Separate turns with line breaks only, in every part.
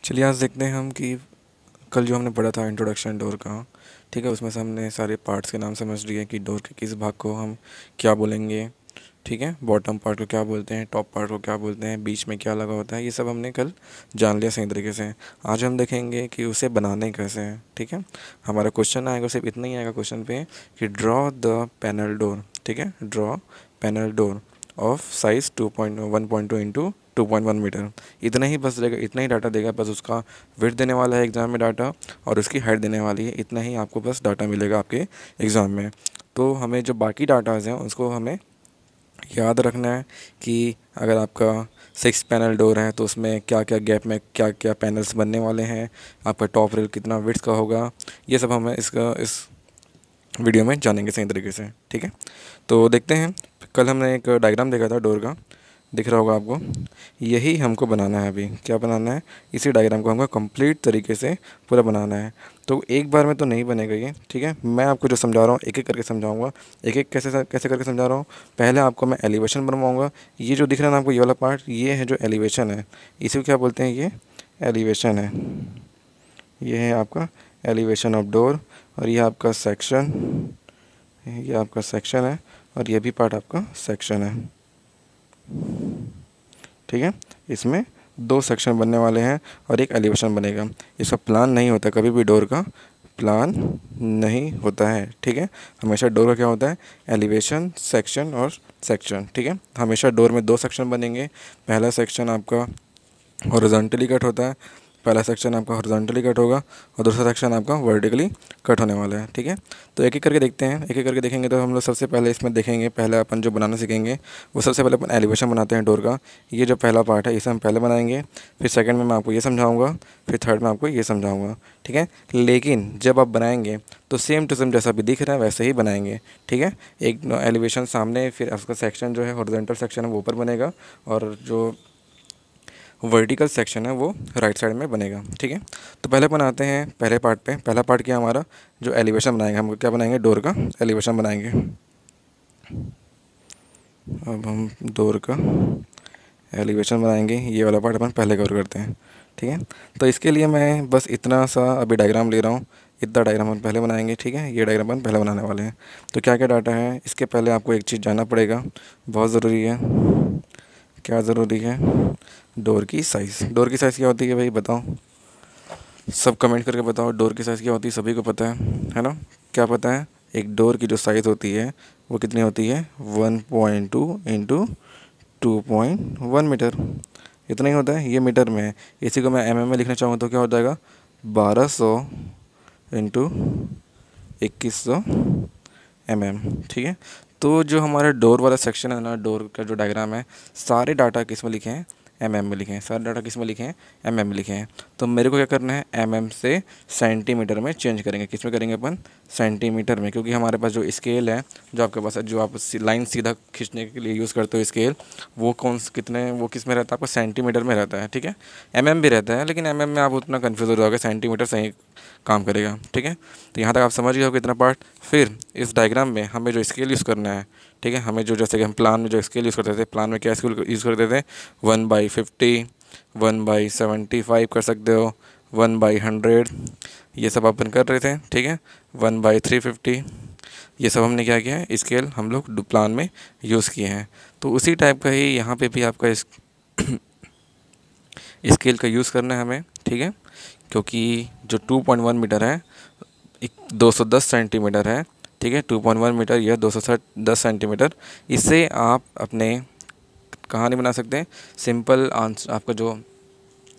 चलिए आज देखते हैं हम कि कल जो हमने पढ़ा था इंट्रोडक्शन डोर का, ठीक है, उसमें से हमने सारे पार्ट्स के नाम समझ लिए कि डोर के किस भाग को हम क्या बोलेंगे, ठीक है, बॉटम पार्ट को क्या बोलते हैं, टॉप पार्ट को क्या बोलते हैं, बीच में क्या लगा होता है, ये सब हमने कल जान लिया सही तरीके से। आज हम देखेंगे कि उसे बनाने कैसे हैं, ठीक है। हमारा क्वेश्चन आएगा, सिर्फ इतना ही आएगा क्वेश्चन पे कि ड्रॉ द पैनल डोर, ठीक है, draw panel door of size 2.1.2 into 2.1 metre. इतना ही बस देगा, इतना ही डाटा देगा, बस उसका विड्थ देने वाला है एग्ज़ाम में डाटा, और उसकी हाइट देने वाली है। इतना ही आपको बस डाटा मिलेगा आपके एग्ज़ाम में। तो हमें जो बाकी डाटाज़ हैं उसको हमें याद रखना है कि अगर आपका 6 पैनल डोर है तो उसमें क्या क्या गैप में क्या क्या पैनल्स बनने वाले हैं, आपका टॉप रेल कितना विड्थ का होगा, ये सब हमें इस वीडियो में जानेंगे सही तरीके से, ठीक है। तो देखते हैं, कल हमने एक डायग्राम देखा था डोर का, दिख रहा होगा आपको। यही हमको बनाना है, अभी क्या बनाना है, इसी डायग्राम को हमको कंप्लीट तरीके से पूरा बनाना है। तो एक बार में तो नहीं बनेगा ये, ठीक है। मैं आपको जो समझा रहा हूँ एक एक करके समझाऊंगा। एक एक कैसे कैसे करके समझा रहा हूँ। पहले आपको मैं एलिवेशन बनवाऊँगा। ये जो दिख रहा है ना आपको, ये वाला पार्ट, ये है जो एलिवेशन है। इसी को क्या बोलते हैं, ये एलिवेशन है। ये है आपका एलिवेशन ऑफ डोर, और ये आपका सेक्शन, ये आपका सेक्शन है, और ये भी पार्ट आपका सेक्शन है, ठीक है। इसमें 2 सेक्शन बनने वाले हैं और एक एलिवेशन बनेगा। इसका प्लान नहीं होता, कभी भी डोर का प्लान नहीं होता है, ठीक है। हमेशा डोर का क्या होता है, एलिवेशन, सेक्शन और सेक्शन, ठीक है। हमेशा डोर में 2 सेक्शन बनेंगे। पहला सेक्शन आपका हॉरिजॉन्टली कट होता है, पहला सेक्शन आपका हॉरिजॉन्टली कट होगा और दूसरा सेक्शन आपका वर्टिकली कट होने वाला है, ठीक है। तो एक एक करके देखते हैं, एक एक करके देखेंगे। तो हम लोग सबसे पहले इसमें देखेंगे, पहले अपन जो बनाना सीखेंगे वो सबसे पहले अपन एलिवेशन बनाते हैं डोर का। ये जो पहला पार्ट है इसे हम पहले बनाएंगे, फिर सेकंड में मैं आपको ये समझाऊंगा, फिर थर्ड में आपको ये समझाऊंगा, ठीक है। लेकिन जब आप बनाएंगे तो सेम टू सेम जैसा भी दिख रहा है वैसे ही बनाएंगे, ठीक है। एक एलिवेशन सामने, फिर उसका सेक्शन जो है हॉरिजॉन्टल सेक्शन है वो ऊपर बनेगा, और जो वर्टिकल सेक्शन है वो राइट साइड में बनेगा, ठीक है। तो पहले अपन आते हैं पहले पार्ट पे। पहला पार्ट क्या हमारा, जो एलिवेशन बनाएंगे, हम क्या बनाएंगे, डोर का एलिवेशन बनाएंगे। अब हम डोर का एलिवेशन बनाएंगे, ये वाला पार्ट अपन पहले कवर करते हैं, ठीक है। तो इसके लिए मैं बस इतना सा अभी डायग्राम ले रहा हूँ, इतना डायग्राम अपन पहले बनाएंगे, ठीक है। ये डायग्राम अपन पहले बनाने वाले हैं। तो क्या क्या डाटा है, इसके पहले आपको एक चीज़ जानना पड़ेगा, बहुत ज़रूरी है। क्या ज़रूरी है, डोर की साइज़। डोर की साइज़ क्या होती है भाई, बताओ, सब कमेंट करके बताओ। डोर की साइज़ क्या होती है, सभी को पता है ना। क्या पता है, एक डोर की जो साइज़ होती है वो कितनी होती है, 1.2 इंटू 2.1 मीटर। इतना ही होता है, ये मीटर में है। इसी को मैं में लिखना चाहूँ तो क्या हो जाएगा, 1200 इंटू 2100 ठीक है। तो जो हमारा डोर वाला सेक्शन है ना, डोर का जो डायग्राम है, सारे डाटा किस में लिखे हैं, में लिखे हैं। सारे डाटा किस में लिखे हैं, में लिखे हैं। तो मेरे को क्या करना है, से सेंटीमीटर में चेंज करेंगे। किस में करेंगे अपन, सेंटीमीटर में, क्योंकि हमारे पास जो स्केल है, जो आपके पास है, जो आप लाइन सीधा खींचने के लिए यूज़ करते हो स्केल, वो कितने, वो किस में रहता है, आपका सेंटीमीटर में रहता है, ठीक है। भी रहता है, लेकिन में आप उतना कन्फ्यूज़ हो जाओगे, सेंटीमीटर सही काम करेगा, ठीक है। तो यहाँ तक आप समझ गए हो कितना पार्ट। फिर इस डायग्राम में हमें जो स्केल यूज़ करना है, ठीक है, हमें जो, जैसे कि हम प्लान में जो स्केल यूज़ करते थे, प्लान में क्या स्केल यूज़ करते थे, 1/50, 1/75 कर सकते हो, 1/100, ये सब अपन कर रहे थे, ठीक है। 1/350, ये सब हमने क्या किया है, स्केल हम लोग प्लान में यूज़ किए हैं। तो उसी टाइप का ही यहाँ पे भी आपका स्केल का यूज़ करना है हमें, ठीक है। क्योंकि जो 2.1 मीटर है, 210 सेंटीमीटर है, ठीक है। 2.1 मीटर या 210 सेंटीमीटर, इससे आप अपने कहानी बना सकते हैं। सिंपल आंसर, आपका जो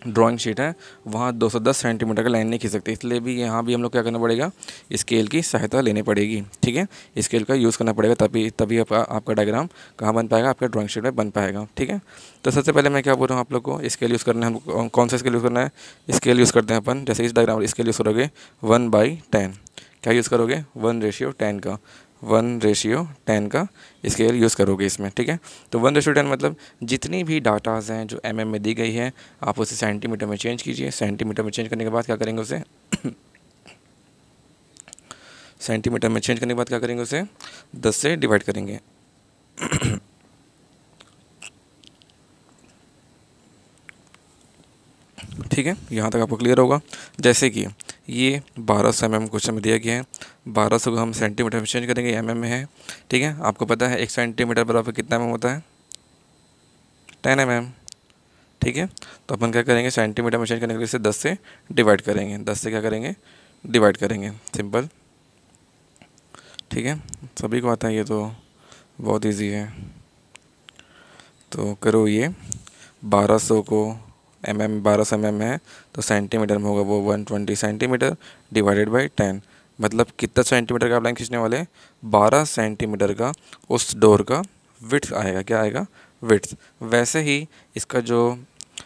ड्राइंग शीट है वहाँ 210 सेंटीमीटर का लाइन नहीं खींच सकते, इसलिए भी यहाँ भी हम लोग क्या करना पड़ेगा, स्केल की सहायता लेनी पड़ेगी, ठीक है। स्केल का यूज़ करना पड़ेगा, तभी तभी आपका डायग्राम कहाँ बन पाएगा, आपका ड्राइंग शीट में बन पाएगा, ठीक है। तो सबसे पहले मैं क्या बोल रहा हूँ आप लोग को, स्केल यूज़ करना है। हम कौन सा स्केल यूज़ करना है, स्केल यूज़ करते हैं अपन। जैसे इस डायग्राम स्केल यूज़ करोगे 1/10, क्या यूज़ करोगे, 1:10 का, 1:10 का स्केल यूज़ करोगे इसमें, ठीक है। तो 1:10 मतलब जितनी भी डाटाज़ हैं जो में दी गई है, आप उसे सेंटीमीटर में चेंज कीजिए। सेंटीमीटर में चेंज करने के बाद क्या करेंगे उसे सेंटीमीटर में चेंज करने के बाद क्या करेंगे, उसे 10 से डिवाइड करेंगे। ठीक है, यहाँ तक आपको क्लियर होगा। जैसे कि ये 1200 mm क्वेश्चन में दिया गया है, 1200 को हम सेंटीमीटर में चेंज करेंगे, mm में है। ठीक है, आपको पता है 1 सेंटीमीटर बराबर कितना mm होता है, 10 mm। ठीक है, तो अपन क्या करेंगे, सेंटीमीटर में चेंज करने के लिए इसे 10 से डिवाइड करेंगे, 10 से क्या करेंगे, डिवाइड करेंगे, सिंपल। ठीक है, सभी को आता है, ये तो बहुत इजी है। तो करो ये 1200 को mm 1200 mm है तो सेंटीमीटर में होगा वो 120 सेंटीमीटर डिवाइडेड बाई 10। मतलब कितना सेंटीमीटर का आप लाइन खींचने वाले हैं, 12 सेंटीमीटर का उस डोर का विड्थ आएगा, क्या आएगा, विड्थ। वैसे ही इसका जो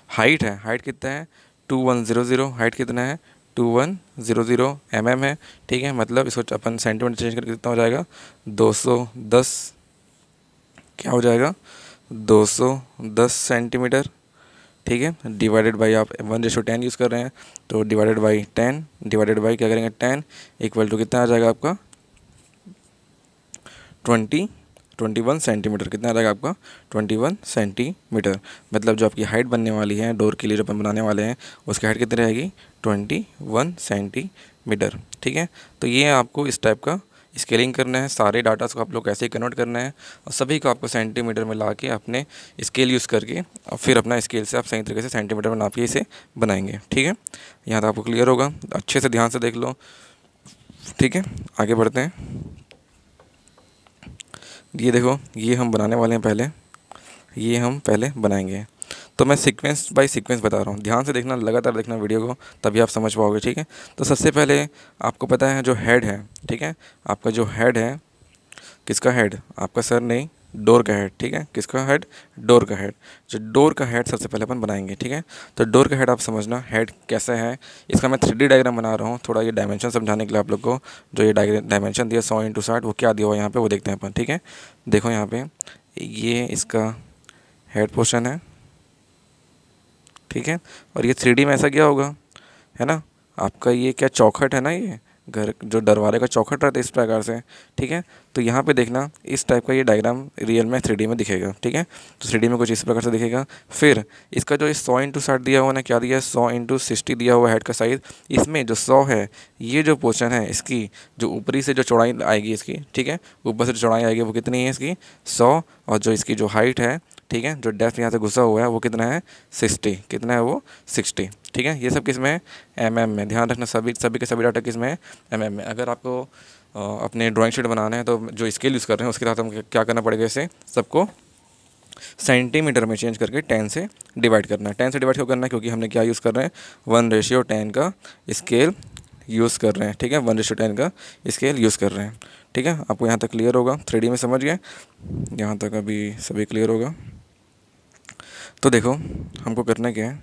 हाइट है, हाइट कितना है, 2100, हाइट कितना है, 2100 mm है। ठीक है, मतलब इसको अपन सेंटीमीटर चेंज करके कितना हो जाएगा, 210, क्या हो जाएगा, 210 सेंटीमीटर। ठीक है, डिवाइडेड बाई आप 1:10 यूज़ कर रहे हैं तो डिवाइडेड बाई 10, डिवाइडेड बाई क्या करेंगे 10, इक्वल टू कितना आ जाएगा आपका 21 सेंटीमीटर। कितना आ जाएगा आपका 21 सेंटीमीटर। मतलब जो आपकी हाइट बनने वाली है डोर के लिए जो अपन बनाने वाले हैं उसकी हाइट कितनी रहेगी, 21 सेंटीमीटर। ठीक है, तो ये आपको इस टाइप का स्केलिंग करना है, सारे डाटा को आप लोग ऐसे ही कन्वर्ट करना है और सभी को आपको सेंटीमीटर में ला के अपने स्केल यूज़ करके और फिर अपना स्केल से आप सही तरीके से सेंटीमीटर में नाप के इसे बनाएंगे। ठीक है, यहाँ तक आपको क्लियर होगा, अच्छे से ध्यान से देख लो। ठीक है, आगे बढ़ते हैं। ये देखो, ये हम बनाने वाले हैं पहले, ये हम पहले बनाएंगे। तो मैं सीक्वेंस बाय सीक्वेंस बता रहा हूँ, ध्यान से देखना, लगातार देखना वीडियो को, तभी आप समझ पाओगे। ठीक है, तो सबसे पहले आपको पता है जो हेड है, ठीक है, आपका जो हेड है, किसका हेड, आपका सर नहीं, डोर का हेड। ठीक है, किसका हेड, डोर का हेड। जो डोर का हेड सबसे पहले अपन बनाएंगे। ठीक है, तो डोर का हेड आप समझना हेड कैसा है, इसका मैं 3D डायग्राम बना रहा हूँ थोड़ा ये डायमेंशन समझाने के लिए आप लोग को। जो ये डायमेंशन दिया 100x60 वो क्या दिया हुआ है यहाँ पे वो देखते हैं अपन। ठीक है, देखो यहाँ पे ये इसका हेड पोर्शन है। ठीक है, और ये 3D में ऐसा क्या होगा, है ना, आपका ये क्या चौखट है ना, ये घर जो दरवाजे का चौखट रहता है इस प्रकार से। ठीक है, तो यहाँ पे देखना इस टाइप का ये डायग्राम रियल में 3D में दिखेगा। ठीक है, तो 3D में कुछ इस प्रकार से दिखेगा। फिर इसका जो 100x60 दिया हुआ ना, क्या दिया है, 100x60 दिया हुआ हेड का साइज़। इसमें जो 100 है, ये जो पोर्शन है इसकी जो ऊपरी से जो चौड़ाई आएगी इसकी, ठीक है, ऊपर से जो चौड़ाई आएगी वो कितनी है इसकी 100, और जो इसकी जो हाइट है, ठीक है, जो डेप्थ यहाँ से घुसा हुआ है वो कितना है 60, कितना है वो 60। ठीक है, ये सब किस में है, mm में। ध्यान रखना सभी के सभी डाटा किस में है, mm में। अगर आपको अपने ड्राइंग शीट बनाना है तो जो स्केल यूज़ कर रहे हैं उसके साथ हम क्या करना पड़ेगा, इसे सबको सेंटीमीटर में चेंज करके 10 से डिवाइड करना है। 10 से डिवाइड क्यों करना है, क्योंकि हमने क्या यूज़ कर रहे हैं, 1:10 का स्केल यूज़ कर रहे हैं। ठीक है, 1:10 का स्केल यूज़ कर रहे हैं। ठीक है, आपको यहाँ तक क्लियर होगा, 3D में समझ गए, यहाँ तक अभी सभी क्लियर होगा। तो देखो हमको करना क्या है,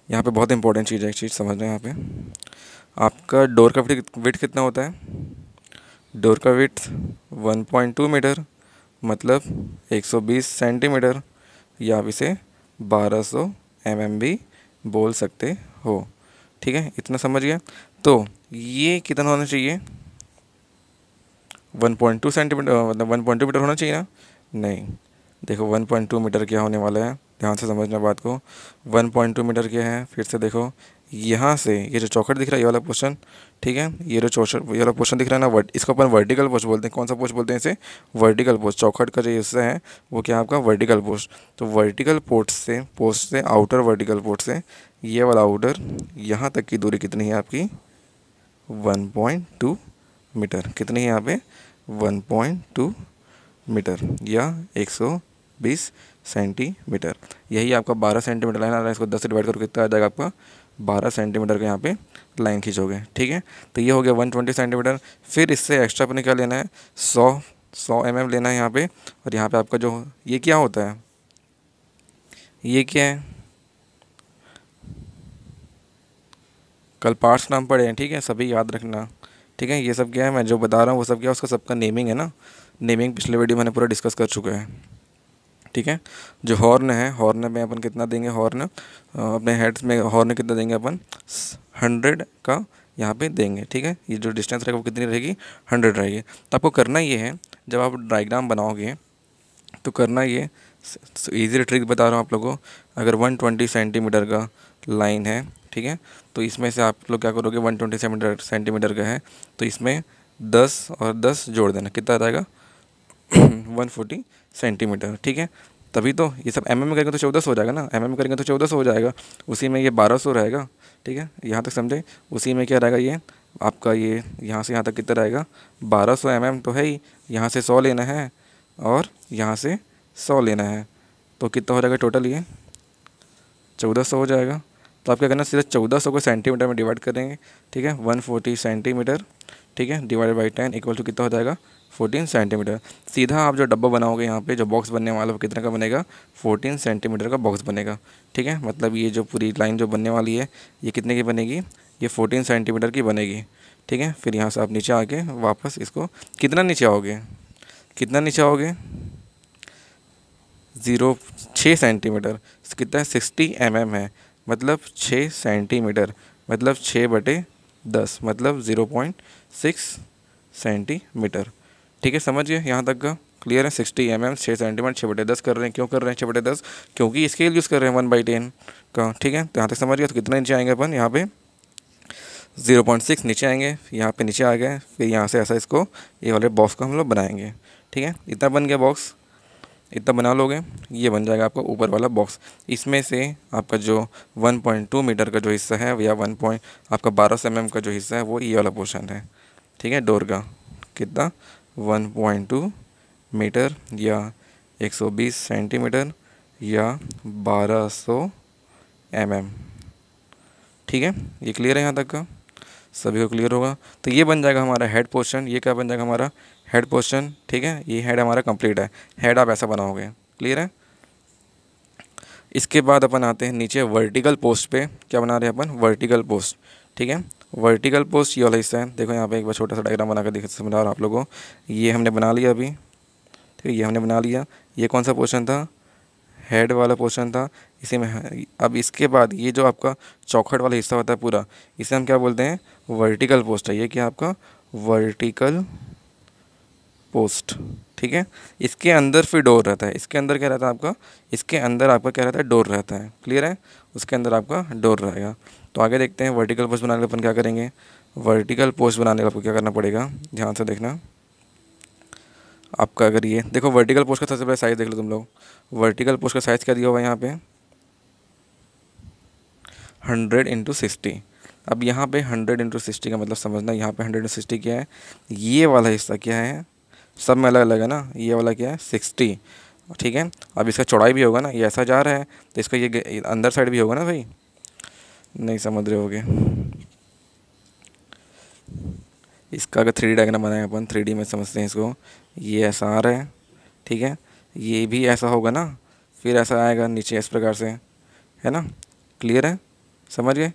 यहाँ पे बहुत इंपॉर्टेंट चीज़ है, एक चीज़ समझना है। यहाँ पे आपका डोर का विड्थ कितना होता है, डोर का विड्थ 1.2 मीटर, मतलब 120 सेंटीमीटर, या आप इसे 1200 mm भी बोल सकते हो। ठीक है, इतना समझ गया। तो ये कितना होना चाहिए, 1.2 सेंटीमीटर, मतलब 1.2 मीटर होना चाहिए ना, नहीं। देखो 1.2 मीटर क्या होने वाला है, ध्यान से समझना बात को। 1.2 मीटर क्या है, फिर से देखो, यहाँ से ये जो चौखट दिख रहा है ये वाला पोर्शन, ठीक है, ये जो चौखट ये वाला पोर्शन दिख रहा है ना, इसको अपन वर्टिकल पोस्ट बोलते हैं। कौन सा पोस्ट बोलते हैं इसे, वर्टिकल पोस्ट। चौखट का जो हिस्सा है वो क्या है आपका, वर्टिकल पोस्ट। तो वर्टिकल पोस्ट से आउटर वर्टिकल पोस्ट से ये वाला आउटर यहाँ तक की दूरी कितनी है आपकी, 1.2 मीटर। कितनी है यहाँ पे, 1.2 मीटर या 120 सेंटीमीटर। यही आपका 12 सेंटीमीटर लाइन आ रहा है, इसको 10 से डिवाइड करो कितना आ जाएगा आपका, 12 सेंटीमीटर का यहाँ पे लाइन खींचोगे। ठीक है, तो ये हो गया 120 सेंटीमीटर। फिर इससे एक्स्ट्रा अपने क्या लेना है, 100 mm लेना है यहाँ पे। और यहाँ पे आपका जो ये क्या होता है, ये क्या है, कल पार्ट्स नाम पढ़े हैं, ठीक है, सभी याद रखना। ठीक है, ये सब क्या है, मैं जो बता रहा हूँ वो सब क्या है, उसका सबका नेमिंग है ना, नेमिंग पिछले वीडियो मैंने पूरा डिस्कस कर चुका है। ठीक है, जो हॉर्न है, हॉर्न में अपन कितना देंगे, हॉर्न अपने हेड्स में हॉर्न कितना देंगे अपन, 100 का यहाँ पे देंगे। ठीक है, ये जो डिस्टेंस रहेगा वो कितनी रहेगी, 100 रहेगी। तो आपको करना ये है, जब आप डायग्राम बनाओगे तो करना ये, ईजी ट्रिक बता रहा हूँ आप लोगों को। अगर 120 सेंटीमीटर का लाइन है, ठीक है। तो इसमें से आप लोग क्या करोगे, 120 सेंटीमीटर का है तो इसमें 10 और 10 जोड़ देना, कितना आ जाएगा 140 सेंटीमीटर, ठीक है। तभी तो ये सब mm में करेंगे तो 1400 हो जाएगा ना, mm में करेंगे तो 1400 हो जाएगा, उसी में ये 1200 रहेगा, ठीक है। यहाँ तक समझे, उसी में क्या रहेगा ये आपका, ये यहाँ से यहाँ तक कितना रहेगा 1200 mm तो है ही, यहाँ से 100 लेना है और यहाँ से 100 लेना है, तो कितना हो जाएगा टोटल, ये 1400 हो जाएगा। तो आप क्या करना, सीधा 1400 को सेंटीमीटर में डिवाइड करेंगे, ठीक है। 140 सेंटीमीटर, ठीक है, डिवाइडेड बाई 10 इक्वल टू कितना हो जाएगा 14 सेंटीमीटर। सीधा आप जो डब्बा बनाओगे यहाँ पे, जो बॉक्स बनने वाला वो कितने का बनेगा 14 सेंटीमीटर का बॉक्स बनेगा, ठीक है। मतलब ये जो पूरी लाइन जो बनने वाली है ये कितने की बनेगी, ये 14 सेंटीमीटर की बनेगी, ठीक है। फिर यहाँ से आप नीचे आके वापस इसको कितना नीचे आओगे, कितना नीचे आओगे 6 सेंटीमीटर, कितना है 60 mm है, मतलब 6 सेंटीमीटर, मतलब 6/10 मतलब 0.6 सेंटीमीटर, ठीक है। समझिए यहाँ तक का क्लियर है। 60 mm 6 सेंटीमीटर 6/10 कर रहे हैं, क्यों कर रहे हैं 6/10, क्योंकि स्केल यूज़ कर रहे हैं 1/10 का, ठीक है। तो यहाँ तक समझ गया। तो कितना नीचे आएंगे अपन, यहाँ पे 0.6 नीचे आएंगे, यहाँ पे नीचे आ गए, फिर यहाँ से ऐसा इसको ये वाले बॉक्स को हम लोग बनाएंगे, ठीक है। इतना बन गया बॉक्स, इतना बना लोगे, ये बन जाएगा आपका ऊपर वाला बॉक्स। इसमें से आपका जो 1.2 मीटर का जो हिस्सा है या आपका 1200 mm का जो हिस्सा है वो ये वाला पोर्शन है, ठीक है, डोर का। कितना 1.2 मीटर या 120 सेंटीमीटर या 1200 mm, ठीक है। ये क्लियर है यहाँ तक का, सभी को क्लियर होगा। तो ये बन जाएगा हमारा हेड पोर्शन, ये क्या बन जाएगा हमारा हेड पोर्शन, ठीक है। ये हेड हमारा कंप्लीट है, हेड आप ऐसा बनाओगे, क्लियर है। इसके बाद अपन आते हैं नीचे वर्टिकल पोस्ट पे, क्या बना रहे हैं अपन वर्टिकल पोस्ट, ठीक है। वर्टिकल पोस्ट ये वाला हिस्सा है, देखो यहाँ पे एक बार छोटा सा डायग्राम बना कर समझा रहा हूँ आप लोगों को। ये हमने बना लिया अभी, ठीक है, ये हमने बना लिया। ये कौन सा पोर्शन था, हेड वाला पोर्शन था, इसी में। अब इसके बाद ये जो आपका चौखट वाला हिस्सा होता है पूरा, इसे हम क्या बोलते हैं वर्टिकल पोस्ट है। ये क्या आपका वर्टिकल पोस्ट, ठीक है। इसके अंदर फिर डोर रहता है, इसके अंदर क्या रहता है आपका, इसके अंदर आपका क्या रहता है डोर रहता है, क्लियर है। उसके अंदर आपका डोर रहेगा। तो आगे देखते हैं वर्टिकल पोस्ट बनाने के अपन क्या करेंगे। वर्टिकल पोस्ट बनाने का आपको क्या करना पड़ेगा, ध्यान से देखना। आपका अगर ये देखो वर्टिकल पोस्ट का सबसे पहले साइज़ देख लो तुम लोग। वर्टिकल पोस्ट का साइज़ क्या दिया हुआ है यहाँ पे 100x60। अब यहाँ पे 100x60 का मतलब समझना, यहाँ पे 100x60 क्या है, ये वाला हिस्सा क्या है, सब में अलग अलग है ना। ये वाला क्या है 60, ठीक है। अब इसका चौड़ाई भी होगा ना, ये ऐसा जा रहा है तो इसका ये अंदर साइड भी होगा ना भाई, नहीं समझ रहे होगे। इसका अगर 3D डायग्राम बनाए अपन, 3D में समझते हैं इसको। ये ऐसा आ रहा है, ठीक है, ये भी ऐसा होगा ना, फिर ऐसा आएगा नीचे इस प्रकार से, है ना, क्लियर है, समझ गए।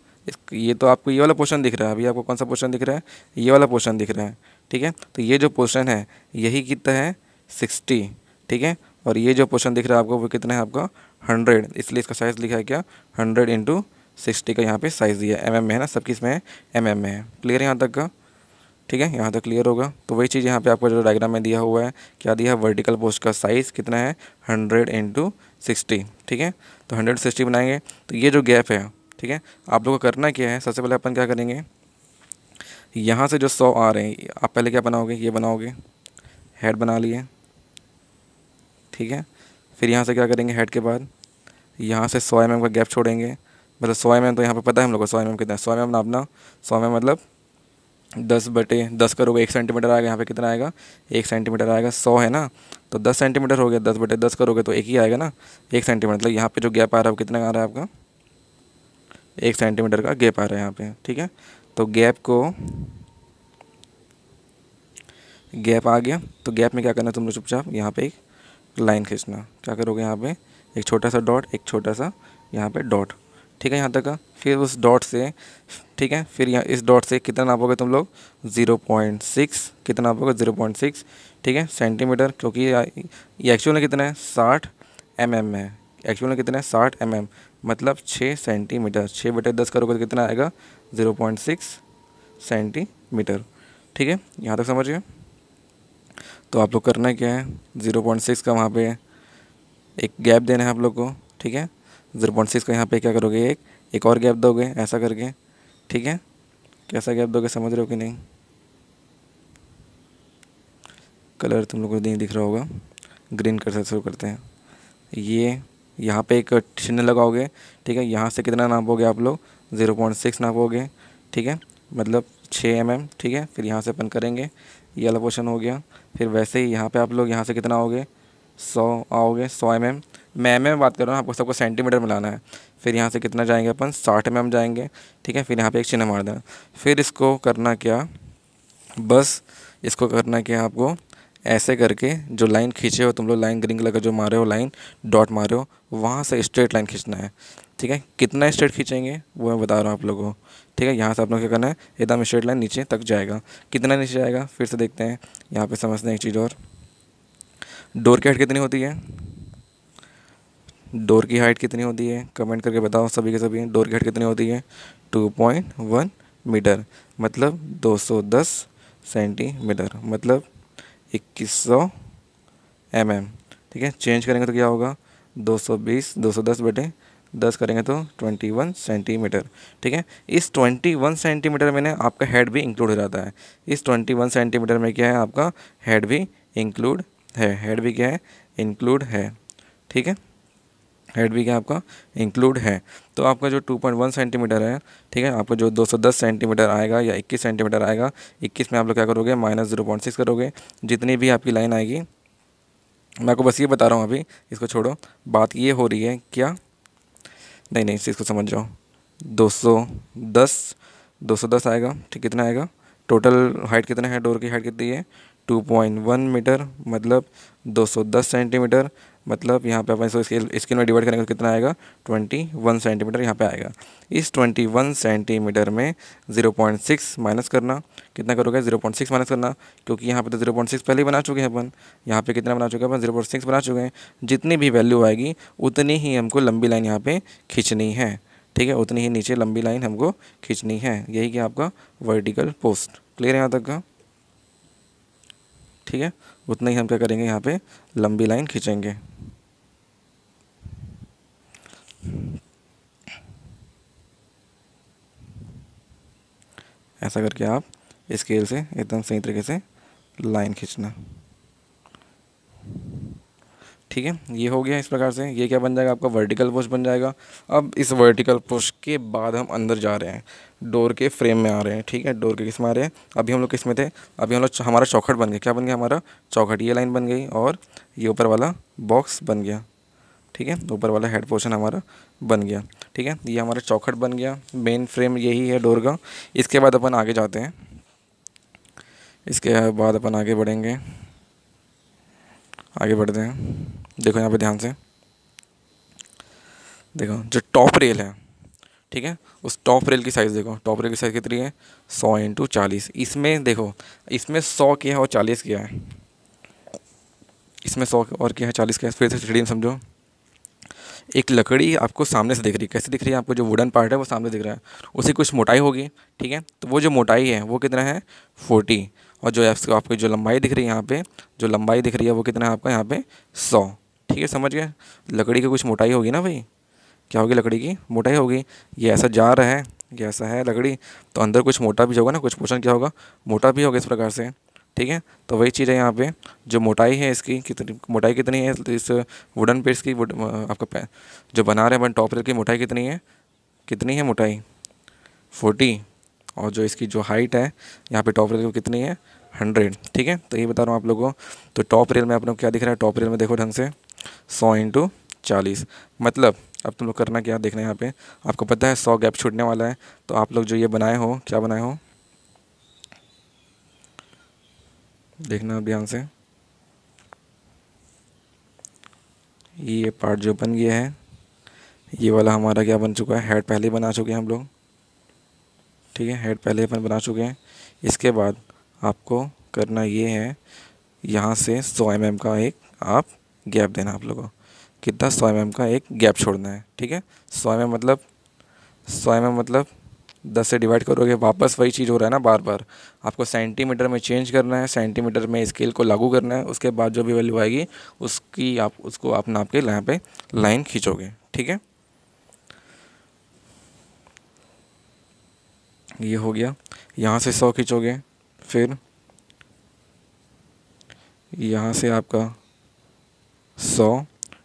ये तो आपको ये वाला पोर्शन दिख रहा है, अभी आपको कौन सा पोर्शन दिख रहा है, ये वाला पोर्शन दिख रहा है, ठीक है। तो ये जो पोर्शन है यही कितना है 60, ठीक है। और ये जो पोर्शन दिख रहा है आपको वो कितना है आपका 100, इसलिए इसका साइज़ लिखा है क्या 100x60 का यहाँ पे साइज़ दिया है, mm में है ना, सब किस में है mm में है, क्लियर है यहाँ तक का, ठीक है। यहाँ तक क्लियर होगा। तो वही चीज़ यहाँ पे आपको जो डायग्राम में दिया हुआ है, क्या दिया है वर्टिकल पोस्ट का साइज़ कितना है 100x60, ठीक है। तो 160 बनाएंगे तो ये जो गैप है, ठीक है, आप लोगों को करना क्या है, सबसे पहले अपन क्या करेंगे, यहाँ से जो 100 आ रहे हैं आप पहले क्या बनाओगे, ये बनाओगे, हेड बना लिए, ठीक है। फिर यहाँ से क्या करेंगे, हेड के बाद यहाँ से 100 mm का गैप छोड़ेंगे, मतलब 100 mm तो यहाँ पे पता है हम लोग को 100 mm कितना है, 100 mm नापना, 100 mm मतलब 10/10 करोगे 1 सेंटीमीटर आएगा, यहाँ पे कितना आएगा 1 सेंटीमीटर आएगा, 100 है ना, तो 10 सेंटीमीटर हो गया, 10/10 करोगे तो एक ही आएगा ना 1 सेंटीमीटर, मतलब यहाँ पे जो गैप आ रहा है वो कितना आ रहा है आपका 1 सेंटीमीटर का गैप आ रहा है यहाँ पे, ठीक है। तो गैप आ गया, तो गैप में क्या करना है तुम लोग, चुपचाप यहाँ पे एक लाइन खींचना, क्या करोगे यहाँ पे एक छोटा सा डॉट, एक छोटा सा यहाँ पे डॉट, ठीक है, यहाँ तक का। फिर उस डॉट से, ठीक है, फिर यहाँ इस डॉट से कितना नापोगे तुम लोग 0.6, कितना नापोगे 0.6, ठीक है, सेंटीमीटर, क्योंकि ये एक्चुअल में कितना है 60 mm में है, एक्चुअल में कितना है 60 mm, मतलब 6 सेंटीमीटर, 6/10 करोगे तो कितना आएगा 0.6 सेंटीमीटर, ठीक है, यहाँ तक समझिए। तो आप लोग करना क्या है 0.6 का वहाँ पे एक गैप देना है आप लोग को, ठीक है। 0.6 का यहाँ पे क्या करोगे, एक और गैप दोगे ऐसा करके, ठीक है। कैसा गैप दोगे समझ रहे हो कि नहीं? कलर तुम लोगों को नहीं दिख रहा होगा, ग्रीन कलर से शुरू करते हैं। ये यहाँ पे एक चिन्ह लगाओगे, ठीक है। यहाँ से कितना नापोगे आप लोग? 0.6 नापोगे, ठीक है, मतलब 6 mm, ठीक है। फिर यहाँ से अपन करेंगे, ये वाला पोर्शन हो गया। फिर वैसे ही यहाँ पे आप लोग यहाँ से कितना आओगे? 100 आओगे, 100 mm। मैं में बात कर रहा हूँ, आपको सबको सेंटीमीटर में लाना है। फिर यहाँ से कितना जाएंगे अपन? 60 mm जाएंगे, ठीक है। फिर यहाँ पे एक चिन्ह मार देना। फिर इसको करना क्या, बस इसको करना क्या आपको, ऐसे करके जो लाइन खींचे हो तुम लोग, लाइन ग्रीन कलर का जो मारे हो, लाइन डॉट मारे हो, वहाँ से स्ट्रेट लाइन खींचना है, ठीक है। कितना स्ट्रेट खींचेंगे वो मैं बता रहा हूँ आप लोगों को, ठीक है। यहाँ से आप लोग क्या करना है, एकदम स्ट्रेट लाइन नीचे तक जाएगा। कितना नीचे जाएगा फिर से देखते हैं। यहाँ पे समझते हैं एक चीज़ और, डोर की हाइट कितनी होती है? डोर की हाइट कितनी होती है कमेंट करके बताओ सभी के सभी। डोर की हाइट कितनी होती है? 2.1 मीटर, मतलब 210 सेंटीमीटर, मतलब 2100 mm, ठीक है। चेंज करेंगे तो क्या होगा? 220, 210 बटे 10 करेंगे तो 21 सेंटीमीटर, ठीक है। इस 21 सेंटीमीटर में ना आपका हेड भी इंक्लूड हो जाता है। इस 21 सेंटीमीटर में क्या है, आपका हेड भी इंक्लूड है। हेड भी क्या है? इंक्लूड है, ठीक है। हेड भी क्या आपका इंक्लूड है। तो आपका जो 2.1 सेंटीमीटर है, ठीक है, आपका जो 210 सेंटीमीटर आएगा या 21 सेंटीमीटर आएगा, 21 में आप लोग क्या करोगे? -0.6 करोगे। जितनी भी आपकी लाइन आएगी, मैं आपको बस ये बता रहा हूँ अभी, इसको छोड़ो। बात ये हो रही है क्या, नहीं नहीं, इस चीज़ को समझ जाओ। 210, 210 आएगा, ठीक। कितना आएगा? टोटल हाइट कितना है, डोर की हाइट कितनी है? 2.1 मीटर, मतलब 210 सेंटीमीटर, मतलब यहाँ पे अपन इसको स्केल में डिवाइड करेंगे तो कितना आएगा? 21 सेंटीमीटर यहाँ पे आएगा। इस 21 सेंटीमीटर में 0.6 माइनस करना। कितना करोगे? 0.6 माइनस करना, क्योंकि यहाँ पे तो 0.6 पहले ही बना चुके हैं अपन। यहाँ पे कितना बना चुके हैं अपन? 0.6 बना चुके हैं। जितनी भी वैल्यू आएगी उतनी ही हमको लंबी लाइन यहाँ पे खींचनी है, ठीक है। उतनी ही नीचे लंबी लाइन हमको खींचनी है। यही कि आपका वर्टिकल पोस्ट। क्लियर है यहाँ तक का? ठीक है, उतना ही हम क्या करेंगे, यहाँ पे लंबी लाइन खींचेंगे। ऐसा करके आप स्केल से एकदम सही तरीके से लाइन खींचना, ठीक है। ये हो गया इस प्रकार से। ये क्या बन जाएगा? आपका वर्टिकल पोस्ट बन जाएगा। अब इस वर्टिकल पोस्ट के बाद हम अंदर जा रहे हैं, डोर के फ्रेम में आ रहे हैं, ठीक है। डोर के किस में आ रहे हैं? अभी हम लोग किस में थे? अभी हम लोग, हमारा चौखट बन गया। क्या बन गया हमारा? चौखट। ये लाइन बन गई और ये ऊपर वाला बॉक्स बन गया, ठीक है। ऊपर वाला हेड पोर्शन हमारा बन गया, ठीक है। ये हमारा चौखट बन गया। मेन फ्रेम यही है डोर का। इसके बाद अपन आगे जाते हैं। इसके बाद अपन आगे बढ़ेंगे, आगे बढ़ते हैं। देखो यहाँ पे ध्यान से देखो, जो टॉप रेल है, ठीक है, उस टॉप रेल की साइज़ देखो। टॉप रेल की साइज़ कितनी है? 100 × 40। इसमें देखो, इसमें 100 क्या है और 40 क्या है? इसमें 100 और क्या है, 40 क्या है? फिर से स्टेडियम समझो। एक लकड़ी आपको सामने से दिख रही है। कैसे दिख रही है? आपको जो वुडन पार्ट है वो सामने दिख रहा है, उसी कुछ मोटाई होगी, ठीक है। तो वो जो मोटाई है वो कितना है? 40। और जो आपकी जो लंबाई दिख रही है यहाँ पे, जो लंबाई दिख रही है वो कितना है आपका यहाँ पे? 100, ठीक है। समझ गए? लकड़ी की कुछ मोटाई होगी ना भाई। क्या होगी? लकड़ी की मोटाई होगी। ये ऐसा जा रहा है, ये ऐसा है लकड़ी, तो अंदर कुछ मोटा भी होगा ना, कुछ पोर्शन क्या होगा? मोटा भी होगा, इस प्रकार से, ठीक है। तो वही चीज़ है यहाँ पे। जो मोटाई है इसकी, कितनी मोटाई कितनी है इस वुडन पेड्स की, आपका जो बना रहे हैं अपन टॉप रेल की, मोटाई कितनी है? कितनी है मोटाई? 40। और जो इसकी जो हाइट है यहाँ पे टॉप रेल की कितनी है? 100, ठीक है। तो ये बता रहा हूँ आप लोगों को। तो टॉप रेल में आप लोग क्या दिख रहा है? टॉप रेल में देखो ढंग से, 100 × 40, मतलब अब तुम लोग करना क्या देखना है यहाँ पे। आपको पता है 100 गैप छूटने वाला है, तो आप लोग जो ये बनाए हो, क्या बनाए हो देखना अब ध्यान से। ये पार्ट जो बन गया है, ये वाला हमारा क्या बन चुका है? हेड पहले ही बना चुके हैं हम लोग, ठीक है। हेड पहले अपन बना चुके हैं। इसके बाद आपको करना ये है, यहाँ से 100 mm का एक आप गैप देना आप लोगों को। कितना? 100 mm का एक गैप छोड़ना है, ठीक है। 100 mm मतलब 100 mm मतलब 10 से डिवाइड करोगे, वापस वही चीज़ हो रहा है ना बार बार। आपको सेंटीमीटर में चेंज करना है, सेंटीमीटर में स्केल को लागू करना है। उसके बाद जो भी वैल्यू आएगी उसको आप नाप के यहाँ पे लाइन खींचोगे, ठीक है। ये हो गया। यहाँ से 100 खींचोगे, फिर यहाँ से आपका 100,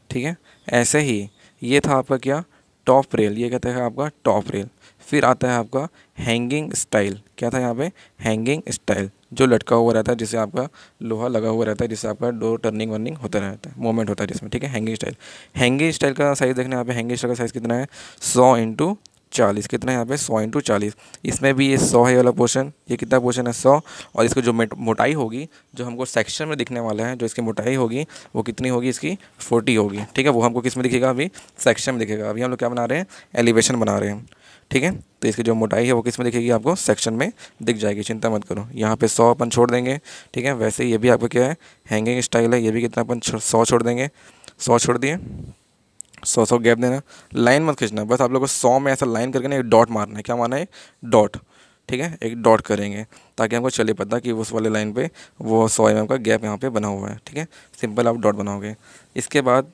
ठीक है। ऐसे ही ये था आपका क्या, टॉप रेल, ये कहते हैं आपका टॉप रेल। फिर आता है आपका हैंगिंग स्टाइल। क्या था यहाँ पे, हैंगिंग स्टाइल, जो लटका हुआ रहता है, जिससे आपका लोहा लगा हुआ रहता है, जिससे आपका डोर टर्निंग वर्निंग होता रहता है, मूवमेंट होता है जिसमें, ठीक है। हैंगिंग स्टाइल, हैंगिंग स्टाइल का साइज़ देखना यहाँ पे, हैंगिंग स्टाइल का साइज़ कितना है, 100x40। कितना है यहाँ पे, 100x40। इसमें भी ये 100 है वाला पोर्शन, ये कितना पोर्शन है, 100। और इसको जो मोटाई होगी, जो हमको सेक्शन में दिखने वाला है, जो इसकी मोटाई होगी वो कितनी होगी, इसकी 40 होगी, ठीक है। वो हमको किस में दिखेगा, अभी सेक्शन में दिखेगा। अभी हम लोग क्या बना रहे हैं, एलिवेशन बना रहे हैं, ठीक है। तो इसकी जो मोटाई है वो किस में दिखेगी, आपको सेक्शन में दिख जाएगी, चिंता मत करो। यहाँ पे 100 अपन छोड़ देंगे, ठीक है। वैसे ये भी आपका क्या है, हैंगिंग स्टाइल है, ये भी कितना अपन 100 छोड़ देंगे, 100 छोड़ दिए, 100 गैप देना, लाइन मत खींचना, बस आप लोग को 100 में ऐसा लाइन करके ना एक डॉट मारना है। क्या मारना है, डॉट, ठीक है। एक डॉट करेंगे ताकि हमको चले पता कि उस वाले लाइन पे वो 100 mm का गैप यहाँ पे बना हुआ है, ठीक है। सिंपल आप डॉट बनाओगे। इसके बाद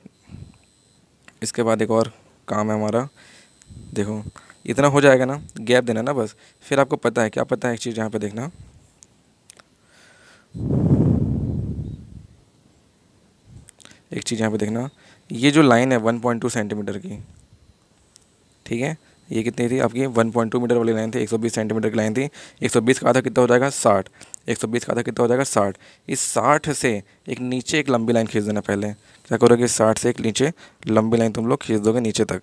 एक और काम है हमारा, देखो इतना हो जाएगा ना, गैप देना ना बस। फिर आपको पता है, क्या पता है, एक चीज़ यहाँ पे देखना, एक चीज़ यहाँ पे देखना, ये जो लाइन है 1.2 सेंटीमीटर की, ठीक है। ये कितनी थी आपकी, 1.2 मीटर वाली लाइन थी, 120 सेंटीमीटर की लाइन थी। 120 का आधा कितना हो जाएगा, 60। 120 का आधा कितना हो जाएगा, 60। इस 60 से एक नीचे एक लंबी लाइन खींच देना। पहले क्या करोगे, 60 से एक नीचे लंबी लाइन तुम लोग खींच दोगे नीचे तक,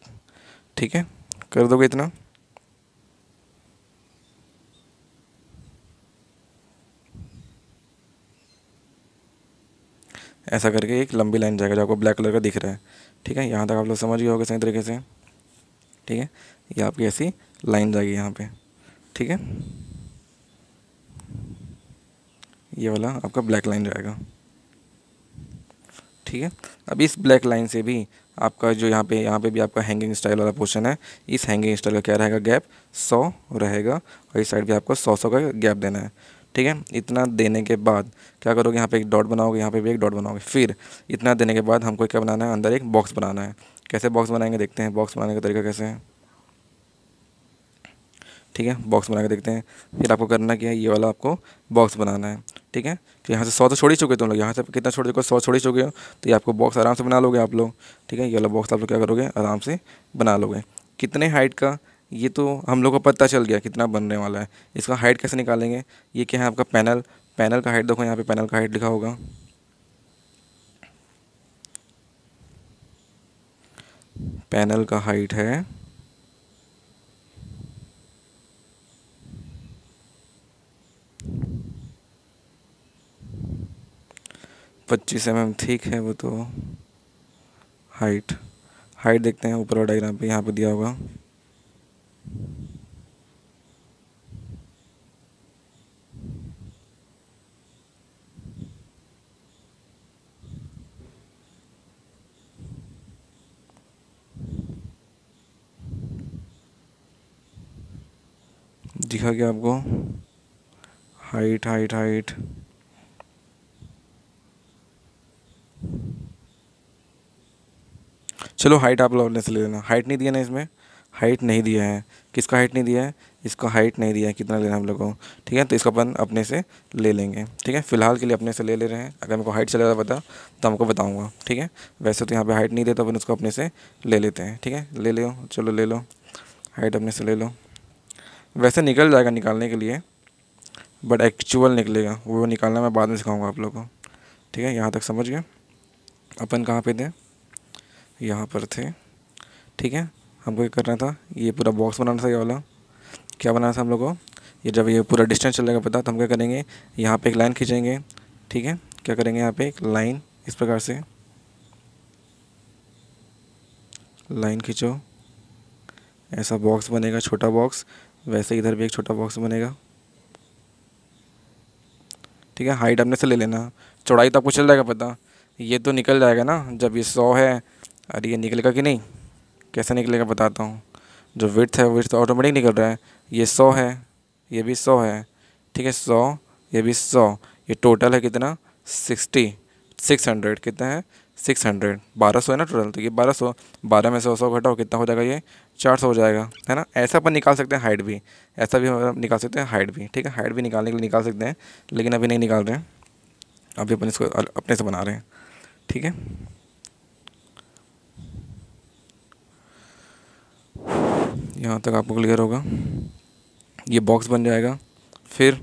ठीक है। कर दोगे इतना, ऐसा करके एक लंबी लाइन जाएगा जो आपको ब्लैक कलर का दिख रहा है, ठीक है। यहाँ तक आप लोग समझ गए होगे सही तरीके से, ठीक है। ये आपकी ऐसी लाइन जाएगी यहाँ पे, ठीक है। ये वाला आपका ब्लैक लाइन जाएगा, ठीक है। अब इस ब्लैक लाइन से भी आपका जो यहाँ पे भी आपका हैंगिंग स्टाइल वाला पोर्शन है, इस हैंगिंग स्टाइल का क्या रहेगा, गैप 100 रहेगा। और इस साइड भी आपको 100 का गैप देना है, ठीक है। इतना देने के बाद क्या करोगे, यहाँ पे एक डॉट बनाओगे, यहाँ पे भी एक डॉट बनाओगे। फिर इतना देने के बाद हमको क्या बनाना है, अंदर एक बॉक्स बनाना है। कैसे बॉक्स बनाएंगे, देखते हैं बॉक्स बनाने का तरीका कैसे है, ठीक है। बॉक्स बना के देखते हैं। फिर आपको करना क्या है, ये वाला आपको बॉक्स बनाना है, ठीक है। तो यहाँ से 100 तो छोड़ ही चुके तुम लोग, यहाँ से कितना छोड़ चुके हो, 100 छोड़ ही चुके हो। तो ये आपको बॉक्स आराम से बना लोगे आप लोग, ठीक है। ये वाला बॉक्स आप लोग क्या करोगे, आराम से बना लोगे। कितने हाइट का, ये तो हम लोग को पता चल गया कितना बनने वाला है। इसका हाइट कैसे निकालेंगे, ये क्या है आपका पैनल, पैनल का हाइट देखो, यहाँ पे पैनल का हाइट लिखा होगा, पैनल का हाइट है 25 mm, ठीक है। वो तो हाइट, हाइट देखते हैं ऊपर डायग्राम पे, यहाँ पे दिया होगा, दिखा क्या आपको, हाइट हाइट हाइट, चलो हाइट आप लोग अपने से ले लेना। हाइट नहीं दिया ना इसमें, हाइट नहीं दिया है, किसका हाइट नहीं दिया है, इसका हाइट नहीं दिया है, कितना लेना हम लोग को, ठीक है। तो इसको अपन अपने से ले लेंगे, ठीक है। फिलहाल के लिए अपने से ले ले रहे हैं, अगर मेरे को हाइट चलेगा पता तो हमको बताऊंगा, ठीक है। वैसे तो यहाँ पे हाइट नहीं देता, अपन उसको अपने से ले लेते हैं, ठीक है। ले लो, चलो ले लो, हाइट अपने से ले लो। वैसे निकल जाएगा निकालने के लिए, बट एक्चुअल निकलेगा, वो निकालना मैं बाद में सिखाऊँगा आप लोग को, ठीक है। यहाँ तक समझ गए। अपन कहाँ पे थे, यहाँ पर थे, ठीक है। हमको क्या करना था, ये पूरा बॉक्स बनाना था, ये वाला क्या बनाना था हम लोग को। ये जब ये पूरा डिस्टेंस चलेगा पता, तो हम क्या करेंगे, यहाँ पे एक लाइन खींचेंगे, ठीक है। क्या करेंगे, यहाँ पे एक लाइन इस प्रकार से लाइन खींचो, ऐसा बॉक्स बनेगा, छोटा बॉक्स। वैसे इधर भी एक छोटा बॉक्स बनेगा, ठीक है। हाइट अपने से ले लेना, चौड़ाई तो आपको चल जाएगा पता, ये तो निकल जाएगा ना जब ये 100 है। अरे ये निकलेगा कि नहीं, कैसे निकलेगा बताता हूँ। जो विड्थ है, विड्थ ऑटोमेटिक निकल रहा है। ये 100 है, ये भी 100 है, ठीक है। 100, ये भी 100, ये टोटल है कितना, 600, कितना है, 600, 1200 है ना टोटल। तो ये 1200, 12 में से 100 घटाओ, कितना हो जाएगा, ये 400 हो जाएगा, है ना। ऐसा अपन निकाल सकते हैं हाइट भी, ऐसा भी हम निकाल सकते हैं हाइट भी, ठीक है। हाइट भी निकालने के लिए निकाल सकते हैं, लेकिन अभी नहीं निकाल रहे हैं, अभी अपन इसको अपने से बना रहे हैं, ठीक है। यहाँ तक आपको क्लियर होगा, ये बॉक्स बन जाएगा। फिर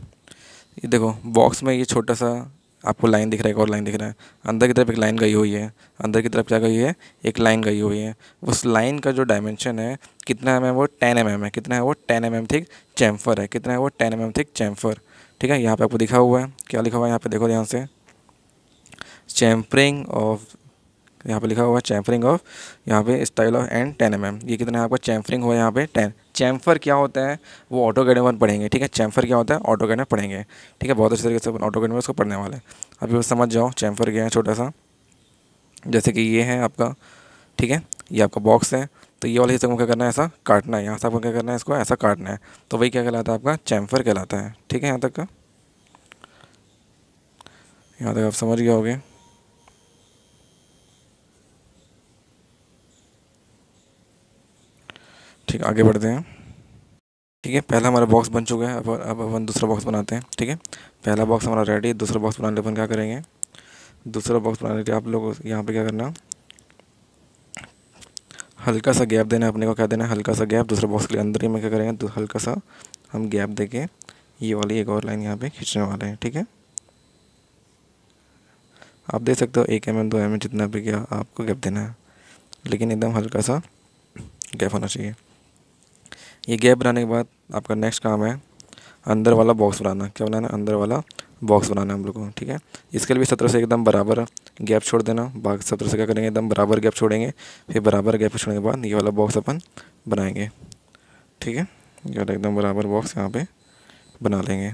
ये देखो बॉक्स में ये छोटा सा आपको लाइन दिख रहा है, एक और लाइन दिख रहा है, अंदर की तरफ एक लाइन गई हुई है, अंदर की तरफ क्या गई है, एक लाइन गई हुई है। उस लाइन का जो डायमेंशन है कितना है, वो 10 mm है। कितना है वो, 10 mm थिक चैम्फर है। कितना है वो, 10 mm थिक चैम्फर, ठीक है। यहाँ पे आपको दिखा हुआ है, क्या लिखा हुआ है यहाँ पे, देखो ध्यान से, चैम्फरिंग ऑफ, यहाँ पे लिखा हुआ है चैम्फरिंग ऑफ, यहाँ पे स्टाइल ऑफ एंड 10 mm। ये कितना है आपका, चैम्फरिंग हुआ है यहाँ पे 10। चैम्फर क्या होता है वो ऑटोकैड में पढ़ेंगे, ठीक है। चैम्फर क्या होता है ऑटोकैड में पढ़ेंगे, ठीक है। बहुत अच्छे तरीके से ऑटोकैड में उसको पढ़ने वाले हैं। अभी वो समझ जाओ चैम्फर क्या है, छोटा सा, जैसे कि ये है आपका, ठीक है, ये आपका बॉक्स है। तो ये वाले हिस्से को क्या करना है, ऐसा काटना है, यहाँ से आपको क्या करना है, इसको ऐसा काटना है। तो वही क्या कहलाता है आपका, चैम्फर कहलाता है, ठीक है। यहाँ तक का, यहाँ तक आप समझ गए होगे। ठीक, आगे बढ़ते हैं। ठीक है, पहला हमारा बॉक्स बन चुका है, अब अपन दूसरा बॉक्स बनाते हैं, ठीक है। पहला बॉक्स हमारा रेडी है, दूसरा बॉक्स बनाने अपन क्या करेंगे, दूसरा बॉक्स बनाने के लिए आप लोग यहाँ पे क्या करना, हल्का सा गैप देना है अपने को, क्या देना है, हल्का सा गैप। दूसरे बॉक्स के लिए अंदर ही में क्या करेंगे, तो हल्का सा हम गैप देके ये वाली एक और लाइन यहाँ पे खींचने वाले हैं, ठीक है। आप देख सकते हो 1 mm 2 mm जितना भी क्या आपको गैप देना है, लेकिन एकदम हल्का सा गैप होना चाहिए। ये गैप बनाने के बाद आपका नेक्स्ट काम है अंदर वाला बॉक्स बनाना। क्या बनाना है, अंदर वाला बॉक्स बनाना है हम लोग को, ठीक है। इसके लिए भी 17 से एकदम बराबर गैप छोड़ देना। बाकी 17 से क्या करेंगे, एकदम बराबर गैप छोड़ेंगे। फिर बराबर गैप छोड़ने के बाद ये वाला बॉक्स अपन बनाएंगे, ठीक है। ये वाला एकदम बराबर बॉक्स यहाँ पे बना लेंगे।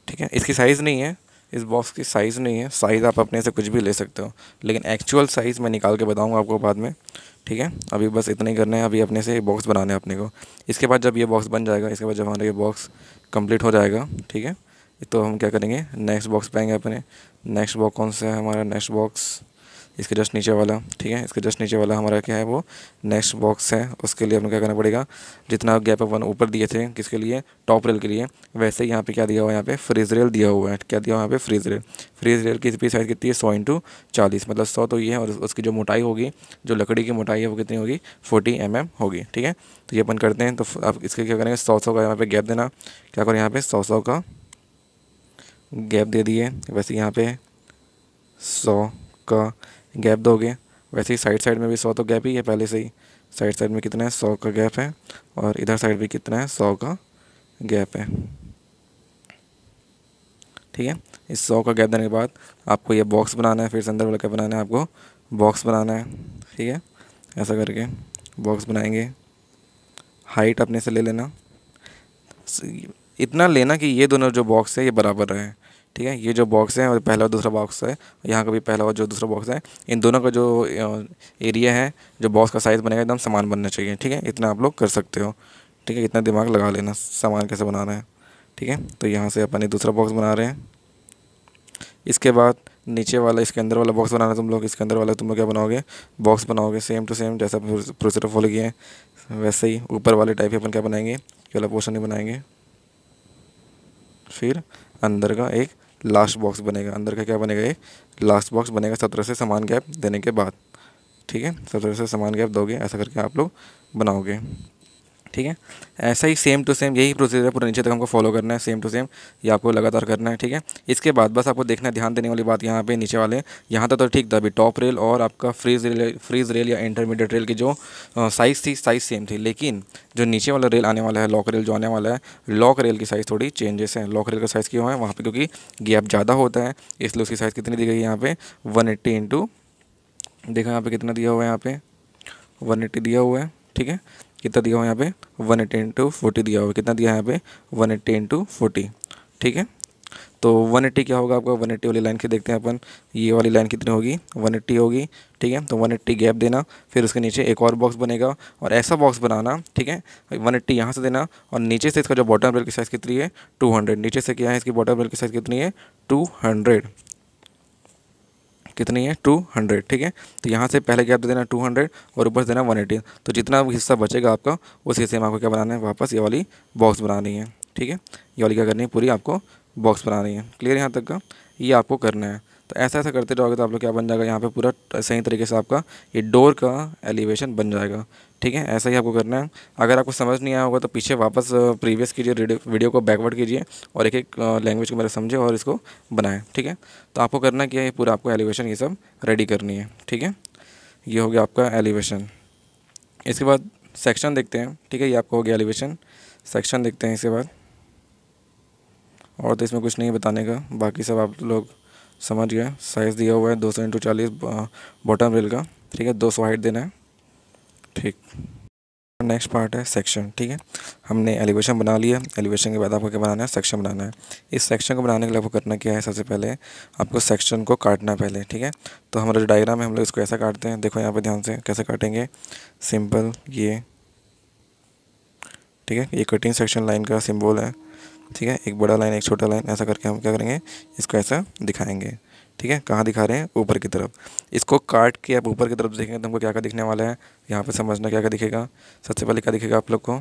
ठीक है, इसकी साइज़ नहीं है, इस बॉक्स की साइज़ नहीं है, साइज़ आप अपने से कुछ भी ले सकते हो, लेकिन एक्चुअल साइज़ मैं निकाल के बताऊंगा आपको बाद में, ठीक है। अभी बस इतना ही करना है, अभी अपने से बॉक्स बनाना है अपने को। इसके बाद जब ये बॉक्स बन जाएगा, इसके बाद जब हमारा ये बॉक्स कंप्लीट हो जाएगा, ठीक है, तो हम क्या करेंगे, नेक्स्ट बॉक्स पाएंगे अपने। नेक्स्ट बॉक्स कौन सा है हमारा, नेक्स्ट बॉक्स इसके जस्ट नीचे वाला, ठीक है। इसके जस्ट नीचे वाला हमारा क्या है, वो नेक्स्ट बॉक्स है। उसके लिए हमें क्या करना पड़ेगा, जितना गैप अपन ऊपर दिए थे किसके लिए, टॉप रेल के लिए, वैसे ही यहाँ पे क्या दिया हुआ है, यहाँ पे फ्रीज रेल दिया हुआ है। क्या दिया हुआ है यहाँ पे, फ्रीज रेल। फ्रीज रेल की साइज़ कितनी है, 100x40, मतलब 100 तो ये है, और उसकी जो मोटाई होगी, जो लकड़ी की मोटाई है वो कितनी होगी, 40 mm होगी, ठीक है। तो ये अपन करते हैं। तो आप इसके क्या करेंगे, 100 का यहाँ पे गैप देना। क्या करें, यहाँ पे 100 का गैप दे दिए, वैसे यहाँ पे 100 का गैप दोगे। वैसे ही साइड साइड में भी 100 तो गैप ही है पहले से ही, साइड साइड में कितना है, 100 का गैप है, और इधर साइड भी कितना है, 100 का गैप है, ठीक है। इस 100 का गैप देने के बाद आपको ये बॉक्स बनाना है, फिर से अंदर वाला क्या बनाना है, आपको बॉक्स बनाना है, ठीक है। ऐसा करके बॉक्स बनाएंगे। हाइट अपने से ले लेना, इतना लेना कि ये दोनों जो बॉक्स है ये बराबर रहे, ठीक है। ये जो बॉक्स है और पहला और दूसरा बॉक्स है, यहाँ का भी पहला और जो दूसरा बॉक्स है, इन दोनों का जो एरिया है, जो बॉक्स का साइज़ बनेगा एकदम समान बनना चाहिए, ठीक है। इतना आप लोग कर सकते हो, ठीक है। इतना दिमाग लगा लेना सामान कैसे बनाना है, ठीक है। तो यहाँ से अपन ये दूसरा बॉक्स बना रहे हैं। इसके बाद नीचे वाला, इसके अंदर वाला बॉक्स बनाना है तुम लोग। इसके अंदर वाला तुम लोग क्या बनाओगे, बॉक्स बनाओगे सेम टू सेम, जैसा प्रोसीजर फॉलो किए हैं वैसे ही। ऊपर वाले टाइप अपन क्या बनाएंगे, ये वाला पोर्शन ही बनाएंगे। फिर अंदर का एक लास्ट बॉक्स बनेगा, अंदर का क्या बनेगा, एक लास्ट बॉक्स बनेगा 17 से समान गैप देने के बाद, ठीक है। 17 से समान गैप दोगे, ऐसा करके आप लोग बनाओगे, ठीक है। ऐसा ही सेम टू सेम यही प्रोसीजर है, पूरा नीचे तक हमको फॉलो करना है, सेम टू सेम ये आपको लगातार करना है, ठीक है। इसके बाद बस आपको देखना है, ध्यान देने वाली बात यहाँ पे नीचे वाले, यहाँ तक तो ठीक था। अभी टॉप रेल और आपका फ्रीज रेल या इंटरमीडिएट रेल की जो साइज़ थी, साइज़ सेम थी, लेकिन जो नीचे वाला रेल आने वाला है, लॉक रेल जो आने वाला है, लॉक रेल की साइज़ थोड़ी चेंजेस है। लॉक रेल का साइज़ क्यों है वहाँ पर, क्योंकि गैप ज़्यादा होता है, इसलिए उसकी साइज़ कितनी दी गई है यहाँ पे, 180 इंटू, देखो यहाँ पे कितना दिया हुआ है, यहाँ पे 180 दिया हुआ है, ठीक है। कितना दिया हुआ है यहाँ पे, 180 इंटू 40 दिया हुआ है। कितना दिया है यहाँ पे, 180 इंटू 40, ठीक है। तो 180 क्या होगा आपका, 180 वाली लाइन की देखते हैं अपन, ये वाली लाइन कितनी होगी, 180 होगी, ठीक है। तो 180 गैप देना, फिर उसके नीचे एक और बॉक्स बनेगा, और ऐसा बॉक्स बनाना, ठीक है। 180 यहाँ से देना, और नीचे से इसका जो बॉटम रेल की साइज़ कितनी है, 200। नीचे से क्या है, इसकी बॉटम रेल की साइज़ कितनी है, 200, कितनी है 200, ठीक है। तो यहाँ से पहले गैप दे देना 200 और ऊपर से देना 180। तो जितना भी हिस्सा बचेगा आपका उस हिस्से में आपको क्या बनाना है, वापस ये वाली बॉक्स बनानी है, ठीक है। ये वाली क्या करनी है, पूरी आपको बॉक्स बनानी है। क्लियर यहाँ तक का, ये आपको करना है। तो ऐसा ऐसा करते रहोगे तो आप लोग क्या बन जाएगा, यहाँ पे पूरा सही तरीके से आपका ये डोर का एलिवेशन बन जाएगा, ठीक है। ऐसा ही आपको करना है। अगर आपको समझ नहीं आया होगा तो पीछे वापस प्रीवियस कीजिए, वीडियो को बैकवर्ड कीजिए और एक एक लैंग्वेज को मेरे समझे और इसको बनाएं, ठीक है। तो आपको करना क्या है, पूरा आपको एलिवेशन ये सब रेडी करनी है, ठीक है। ये हो गया आपका एलिवेशन। इसके बाद सेक्शन देखते हैं, ठीक है। ये आपका हो गया एलिवेशन। सेक्शन देखते हैं इसके बाद। और तो इसमें कुछ नहीं बताने का, बाकी सब आप लोग समझ गए। साइज़ दिया हुआ है 200x40 बॉटम रेल का, ठीक है। 200 हाइट देना है, ठीक। नेक्स्ट पार्ट है सेक्शन, ठीक है। हमने एलिवेशन बना लिया। एलिवेशन के बाद आपको क्या बनाना है, सेक्शन बनाना है। इस सेक्शन को बनाने के लिए आपको करना क्या है, सबसे पहले आपको सेक्शन को काटना है पहले, ठीक है। तो हमारा जो डायग्राम है हम लोग इसको ऐसा काटते हैं, देखो यहाँ पे ध्यान से कैसे काटेंगे, सिंपल ये, ठीक है। ये कटिंग सेक्शन लाइन का सिंबल है, ठीक है। एक बड़ा लाइन एक छोटा लाइन, ऐसा करके हम क्या करेंगे, इसको ऐसा दिखाएंगे, ठीक है। कहाँ दिखा रहे हैं, ऊपर की तरफ। इसको काट के आप ऊपर की तरफ देखेंगे तो हमको क्या क्या दिखने वाला है, यहाँ पे समझना क्या क्या दिखेगा। सबसे पहले क्या दिखेगा आप लोग को,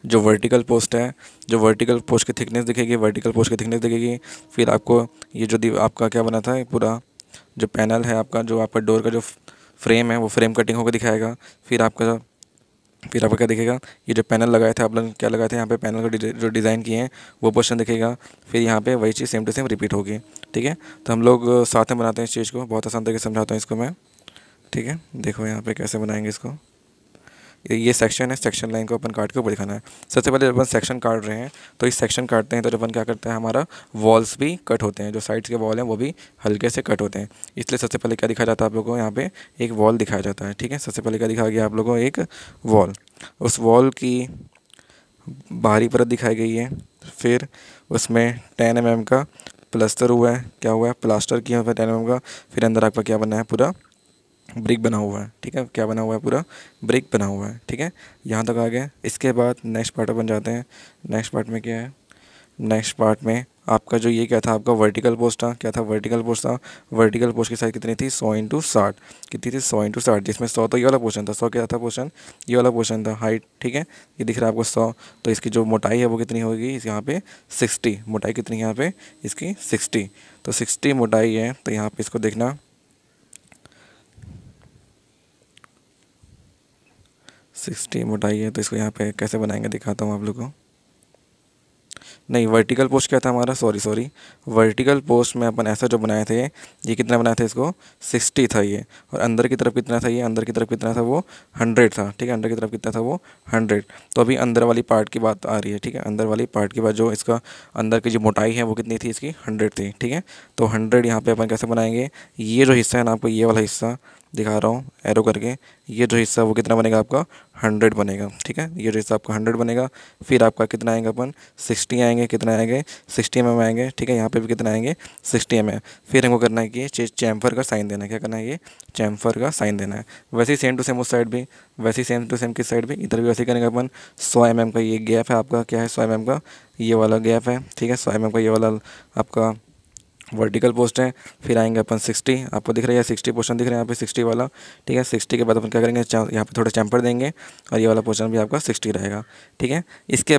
जो वर्टिकल पोस्ट है, जो वर्टिकल पोस्ट की थिकनेस दिखेगी, वर्टिकल पोस्ट की थिकनेस दिखेगी। फिर आपको ये जो आपका क्या बना था, पूरा जो पैनल है आपका, जो आपका डोर का जो फ्रेम है वो फ्रेम कटिंग होकर दिखाएगा। फिर आपको क्या दिखेगा, ये जो पैनल लगाए थे आप लोग, क्या लगाए थे यहाँ पे, पैनल का जो डिज़ाइन किए हैं वो पोर्शन दिखेगा। फिर यहाँ पे वही चीज़ सेम टू सेम रिपीट होगी, ठीक है। तो हम लोग साथ में बनाते हैं इस चीज़ को, बहुत आसान तरीके से समझाता हूँ इसको मैं, ठीक है। देखो यहाँ पे कैसे बनाएंगे इसको। ये सेक्शन है, सेक्शन लाइन को अपन काट के ऊपर दिखाना है। सबसे पहले जब अपन सेक्शन काट रहे हैं तो इस सेक्शन काटते हैं तो जब अपन क्या करते हैं, हमारा वॉल्स भी कट होते हैं, जो साइड्स के वॉल हैं वो भी हल्के से कट होते हैं। इसलिए सबसे पहले क्या दिखाया जाता है आप लोगों को, यहाँ पे एक वॉल दिखाया जाता है, ठीक है। सबसे पहले क्या दिखाया गया आप लोगों को, एक वॉल। उस वॉल की बाहरी परत दिखाई गई है। फिर उसमें 10 mm का प्लास्टर हुआ है, क्या हुआ है, प्लास्टर किया हुआ है 10 mm का। फिर अंदर आपका क्या बना है, पूरा ब्रिक बना हुआ है, ठीक है। क्या बना हुआ है, पूरा ब्रिक बना हुआ है, ठीक है। यहाँ तक आ गए। इसके बाद नेक्स्ट पार्ट बन जाते हैं। नेक्स्ट पार्ट में क्या है, नेक्स्ट पार्ट में आपका जो ये क्या था, आपका वर्टिकल पोस्ट था, क्या था, वर्टिकल पोस्ट था। वर्टिकल पोस्ट की साइज़ कितनी थी, 100x60, कितनी थी, 100x60, जिसमें 100 तो ये वाला पोर्शन था, 100 क्या था पोर्शन, ये वाला पोर्शन था, हाइट, ठीक है। ये दिख रहा है आपको 100। तो इसकी जो मोटाई है वो कितनी होगी, इस यहाँ पे 60, मोटाई कितनी है यहाँ पे इसकी 60। तो 60 मोटाई है। तो यहाँ पे इसको देखना 60 मोटाई है। तो इसको यहाँ पे कैसे बनाएंगे दिखाता हूँ आप लोगों को। नहीं, वर्टिकल पोस्ट क्या था हमारा, सॉरी वर्टिकल पोस्ट में अपन ऐसा जो बनाए थे, ये कितना बनाए थे, इसको 60 था ये। और अंदर की तरफ कितना था, ये अंदर की तरफ कितना था, वो 100 था, ठीक है। अंदर की तरफ कितना था, वो 100। तो अभी अंदर वाली पार्ट की बात आ रही है, ठीक है। अंदर वाली पार्ट की बात, जो इसका अंदर की जो मोटाई है वो कितनी थी, इसकी 100 थी, ठीक है। तो 100 यहाँ पे अपन कैसे बनाएंगे, ये जो हिस्सा है ना आपको, ये वाला हिस्सा दिखा रहा हूँ एरो करके, ये जो हिस्सा वो कितना बनेगा आपका, 100 बनेगा, ठीक है। ये जो हिस्सा आपका 100 बनेगा। फिर आपका कितना आएगा, अपन 60 आएंगे, कितना आएंगे 60 mm आएंगे, ठीक है। यहाँ पे भी कितना आएंगे 60 mm। फिर हमको करना है कि ये चैम्फर का साइन देना है, क्या करना है, ये चैम्फर का साइन देना है। वैसे ही सेम टू सेम उस साइड भी, वैसे ही सेम टू सेम किस साइड भी, इधर भी वैसे ही करेंगे अपन। 100 mm का ये गैप है आपका, क्या है, 100 mm का ये वाला गैप है, ठीक है। 100 mm का ये वाला आपका वर्टिकल पोस्ट है। फिर आएंगे अपन 60, आपको दिख रहा है 60 पोर्शन दिख रहा है यहाँ पे 60 वाला, ठीक है। 60 के बाद अपन क्या करेंगे, यहाँ पे थोड़ा चैम्पर देंगे और ये वाला पोर्शन भी आपका 60 रहेगा, ठीक है। इसके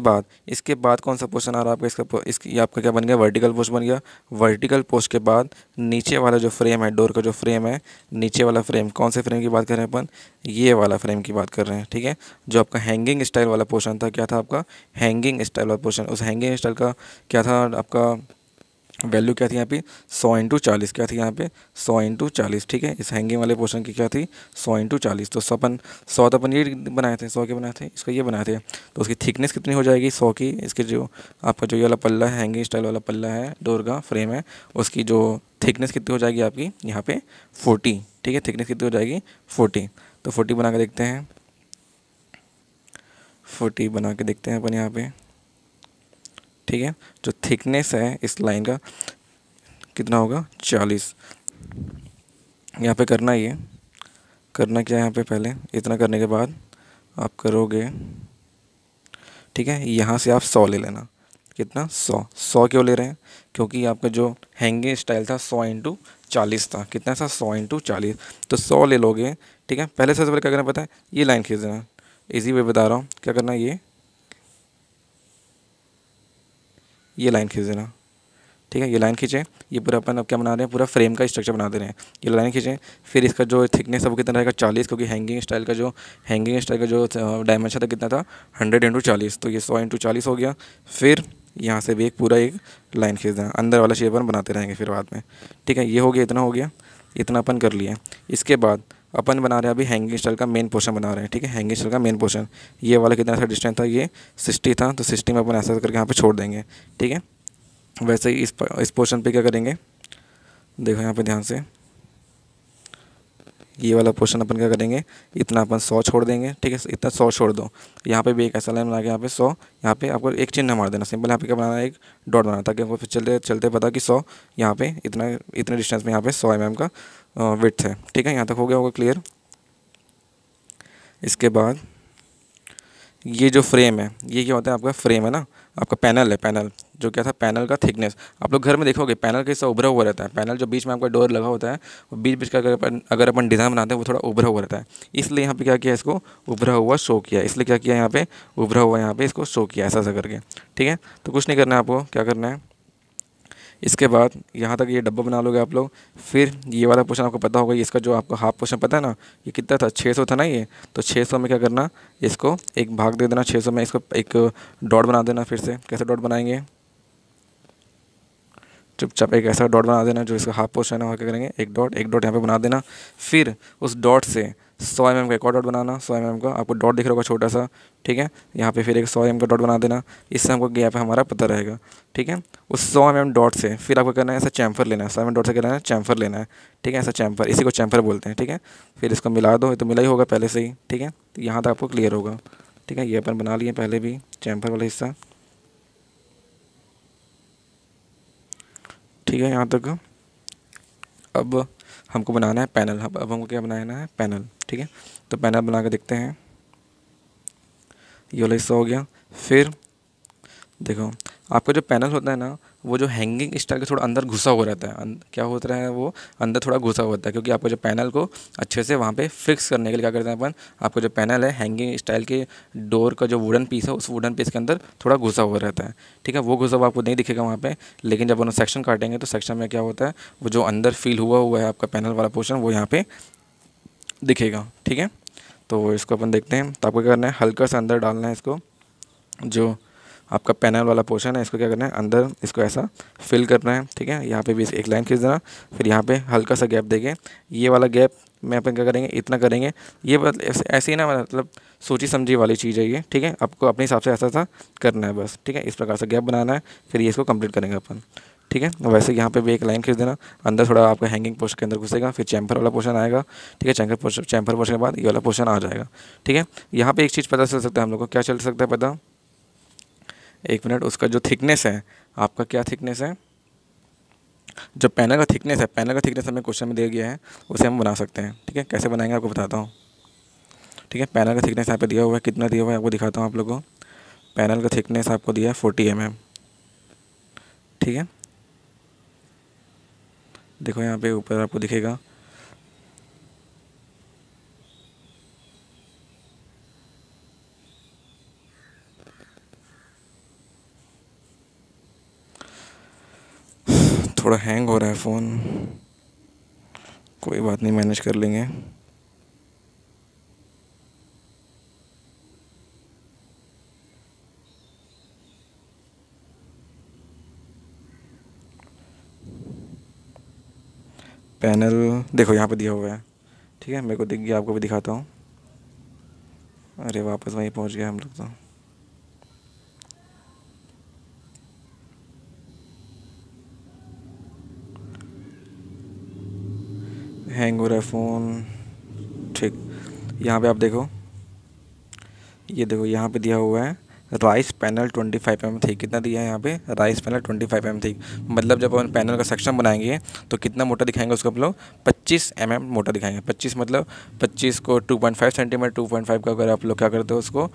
बाद कौन सा पोर्शन आ रहा है आपका, ये आपका क्या बन गया, वर्टिकल पोस्ट बन गया। वर्टिकल पोस्ट के बाद नीचे वाला जो फ्रेम है, डोर का जो फ्रेम है, नीचे वाला फ्रेम, कौन से फ्रेम की बात कर रहे हैं अपन, ये वाला फ्रेम की बात कर रहे हैं, ठीक है। जो आपका हैंगिंग स्टाइल वाला पोर्शन था, क्या था आपका, हैंगिंग स्टाइल वाला पोर्शन। उस हैंगिंग स्टाइल का क्या था आपका, वैल्यू क्या थी यहाँ पे, 100x40, क्या थी यहाँ पे 100x40, ठीक है। इस हैंगिंग वाले पोर्शन की क्या थी, 100x40। तो 100 तो अपन ये बनाए थे, 100 के बनाए थे, इसका ये बनाए थे। तो उसकी थिकनेस कितनी हो जाएगी 100 की, इसके जो आपका जो ये वाला पल्ला है, हैंगिंग स्टाइल वाला पल्ला है, डोर का फ्रेम है, उसकी जो थिकनेस कितनी हो जाएगी आपकी यहाँ पे 40, ठीक है। थिकनेस कितनी हो जाएगी 40। तो 40 बना के देखते हैं, 40 बना के देखते हैं अपन यहाँ पे, ठीक है। जो थिकनेस है इस लाइन का कितना होगा, 40। यहाँ पे करना क्या है यहाँ पे, पहले इतना करने के बाद आप करोगे, ठीक है। यहाँ से आप 100 ले लेना, कितना 100 क्यों ले रहे हैं? क्योंकि आपका जो हैंगिंग स्टाइल था 100 × 40 था। कितना था? 100 × 40। तो 100 ले लोगे, ठीक है। पहले सबसे पहले क्या करना पता है, ये लाइन खींच देना। इजी वे बता रहा हूँ, क्या करना है, ये लाइन खींच देना, ठीक है। ये लाइन खींचे, ये पूरा अपन अब क्या बना रहे हैं, पूरा फ्रेम का स्ट्रक्चर बना दे रहे हैं। ये लाइन खींचे, फिर इसका जो थिकनेस है वो कितना रहेगा, 40, क्योंकि हैंगिंग स्टाइल का जो डायमेंशन था कितना था, 100 × 40। तो ये 100 × 40 हो गया। फिर यहाँ से भी एक पूरा एक लाइन खींच देना, अंदर वाला शेप अपन बनाते रहेंगे फिर बाद में, ठीक है। ये हो गया, इतना हो गया, इतना अपन कर लिया। इसके बाद अपन बना रहे हैं अभी हैंगिंग स्टाइल का मेन पोर्शन बना रहे हैं, ठीक है। हैंगिंग स्टाइल का मेन पोर्शन, ये वाला कितना सा डिस्टेंस था, ये 60 था। तो 60 में अपन ऐसा करके यहाँ पे छोड़ देंगे, ठीक है। वैसे ही इस पोर्शन पे क्या करेंगे, देखो यहाँ पे ध्यान से, ये वाला पोर्शन अपन क्या करेंगे, इतना अपन 100 छोड़ देंगे, ठीक है। इतना 100 छोड़ दो। यहाँ पे भी एक ऐसा लाइन बना के यहाँ पे 100, यहाँ पे आपको एक चिन्ह मार देना सिंपल। यहाँ पे क्या बनाना है, एक डॉट बनाना, ताकि आपको फिर चलते चलते पता कि 100 यहाँ पे इतने डिस्टेंस में यहाँ पे 100 mm का विड्थ है, ठीक है। यहाँ तक हो गया होगा क्लियर। इसके बाद ये जो फ्रेम है, ये क्या होता है, आपका फ्रेम है ना, आपका पैनल है। पैनल जो क्या था, पैनल का थिकनेस, आप लोग घर में देखोगे पैनल कैसा उभरा हुआ रहता है। पैनल जो बीच में आपका डोर लगा होता है, वो बीच बीच का अगर अपन डिज़ाइन बनाते हैं वो थोड़ा उभरा हुआ रहता है। इसलिए यहाँ पे क्या किया, इसको उभरा हुआ शो किया। इसलिए क्या किया, यहाँ पे उभरा हुआ यहाँ पे इसको शो किया, ऐसा ऐसा करके, ठीक है। तो कुछ नहीं करना है आपको, क्या करना है, इसके बाद यहाँ तक ये डब्बा बना लोगे आप लोग। फिर ये वाला पोर्शन आपको पता होगा, इसका जो आपका हाफ पोर्शन पता है ना, ये कितना था, 600 था ना ये। तो 600 में क्या करना, इसको एक भाग दे देना 600 में, इसको एक डॉट बना देना। फिर से कैसे डॉट बनाएंगे, चुपचाप एक ऐसा डॉट बना देना, जो इसका हाफ पोर्शन है वहाँ क्या करेंगे, एक डॉट यहाँ पे बना देना। फिर उस डॉट से 100 mm का एक और डॉट बनाना, 100 mm का आपको डॉट दिख रहा होगा छोटा सा, ठीक है। यहाँ पे फिर एक 100 mm का डॉट बना देना, इससे हमको गैप है हमारा पता रहेगा, ठीक है। उस 100 mm डॉट से फिर आपको करना है ऐसा चैम्फर लेना है, 100 mm डॉट से करना है चैम्फर लेना है, ठीक है। ऐसा चैम्फर, इसी को चैम्फर बोलते हैं, ठीक है। फिर इसको मिला दो, ये तो मिला ही होगा पहले से ही, ठीक है। तो यहाँ तक आपको क्लियर होगा, ठीक है। ये अपन बना लिए पहले भी चैम्फर वाला हिस्सा, ठीक है। यहाँ तक अब हमको बनाना है पैनल। अब हमको क्या बनाना है, पैनल, ठीक है। तो पैनल बना के देखते हैं, ये वाला हिस्सा हो गया। फिर देखो, आपका जो पैनल होता है ना, वो जो हैंगिंग स्टाइल का थोड़ा अंदर घुसा हुआ रहता है। क्या होता है, वो अंदर थोड़ा घुसा हुआ होता है, क्योंकि आपको जो पैनल को अच्छे से वहाँ पे फिक्स करने के लिए क्या करते हैं अपन, आपका जो पैनल है हैंगिंग स्टाइल के डोर का जो वुडन पीस है, उस वुडन पीस के अंदर थोड़ा घुसा हुआ रहता है, ठीक है। वो घुसा हुआ आपको नहीं दिखेगा वहाँ पे, लेकिन जब अपन सेक्शन काटेंगे तो सेक्शन में क्या होता है, वो जो अंदर फील हुआ है आपका पैनल वाला पोर्शन, वो यहाँ पे दिखेगा, ठीक है। तो इसको अपन देखते हैं। तो आपको क्या करना है, हल्का सा अंदर डालना है इसको, जो आपका पैनल वाला पोर्शन है, इसको क्या करना है, अंदर इसको ऐसा फिल करना है, ठीक है। यहाँ पे भी एक लाइन खींच देना, फिर यहाँ पे हल्का सा गैप देंगे। ये वाला गैप में अपन क्या करेंगे, इतना करेंगे। ये ऐसे ही ना, मतलब सोची समझी वाली चीज़ है ये, ठीक है। आपको अपने हिसाब से ऐसा सा करना है बस, ठीक है। इस प्रकार से गैप बनाना है, फिर ये इसको कंप्लीट करेंगे अपन, ठीक है। वैसे यहाँ पे भी एक लाइन खींच देना, अंदर थोड़ा आपका हैंगिंग पोर्शन के अंदर घुसेगा, फिर चैम्फर वाला पोर्शन आएगा, ठीक है। चैम्फर पोर्शन के बाद ये वाला पोर्शन आ जाएगा, ठीक है। यहाँ पे एक चीज़ पता चल सकता है हम लोग को, क्या चल सकता है पता, एक मिनट, उसका जो थिकनेस है, आपका क्या थिकनेस है, जो पैनल का थिकनेस है, पैनल का थिकनेस हमें क्वेश्चन में दिया गया है, उसे हम बना सकते हैं, ठीक है। कैसे बनाएंगे आपको बताता हूँ, ठीक है। पैनल का थिकनेस यहाँ पे दिया हुआ है, कितना दिया हुआ है आपको दिखाता हूँ आप लोगों को। पैनल का थिकनेस आपको दिया है 40 mm, ठीक है। देखो यहाँ पे ऊपर आपको दिखेगा, थोड़ा हैंग हो रहा है फ़ोन, कोई बात नहीं, मैनेज कर लेंगे। पैनल देखो यहाँ पे दिया हुआ है, ठीक है। मेरे को दिख गया, आपको भी दिखाता हूँ। अरे वापस वहीं पहुँच गया हम लोग तो। हैंग हो रहा है फ़ोन, ठीक। यहाँ पे आप देखो, ये देखो यहाँ पे दिया हुआ है राइस पैनल 25 mm थिक। कितना दिया है यहाँ पे? Rice panel 25 mm thick. मतलब जब अपन पैनल का सेक्शन बनाएंगे तो कितना मोटा दिखाएंगे उसको हम लोग? 25 mm मोटा दिखाएंगे। 25 मतलब 25 को 2.5 सेंटीमीटर, 2.5 का अगर आप लोग क्या करते हो उसको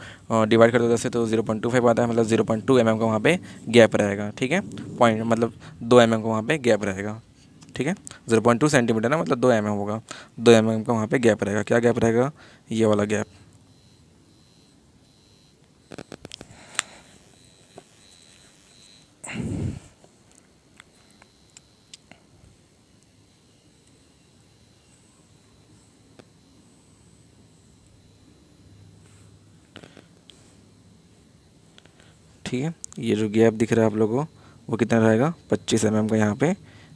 डिवाइड करते हो 10 से तो 0.25 आता है, मतलब 0.2 mm का वहाँ पे गैप रहेगा। ठीक है, पॉइंट मतलब 2 mm का वहाँ पे गैप रहेगा। ठीक है, 0.2 सेंटीमीटर ना, मतलब 2 mm होगा, 2 mm का वहाँ पे गैप रहेगा। क्या गैप रहेगा? ये वाला गैप। ठीक है, ये जो गैप दिख रहा है आप लोगों को वो कितना रहेगा? 25 mm का यहाँ पे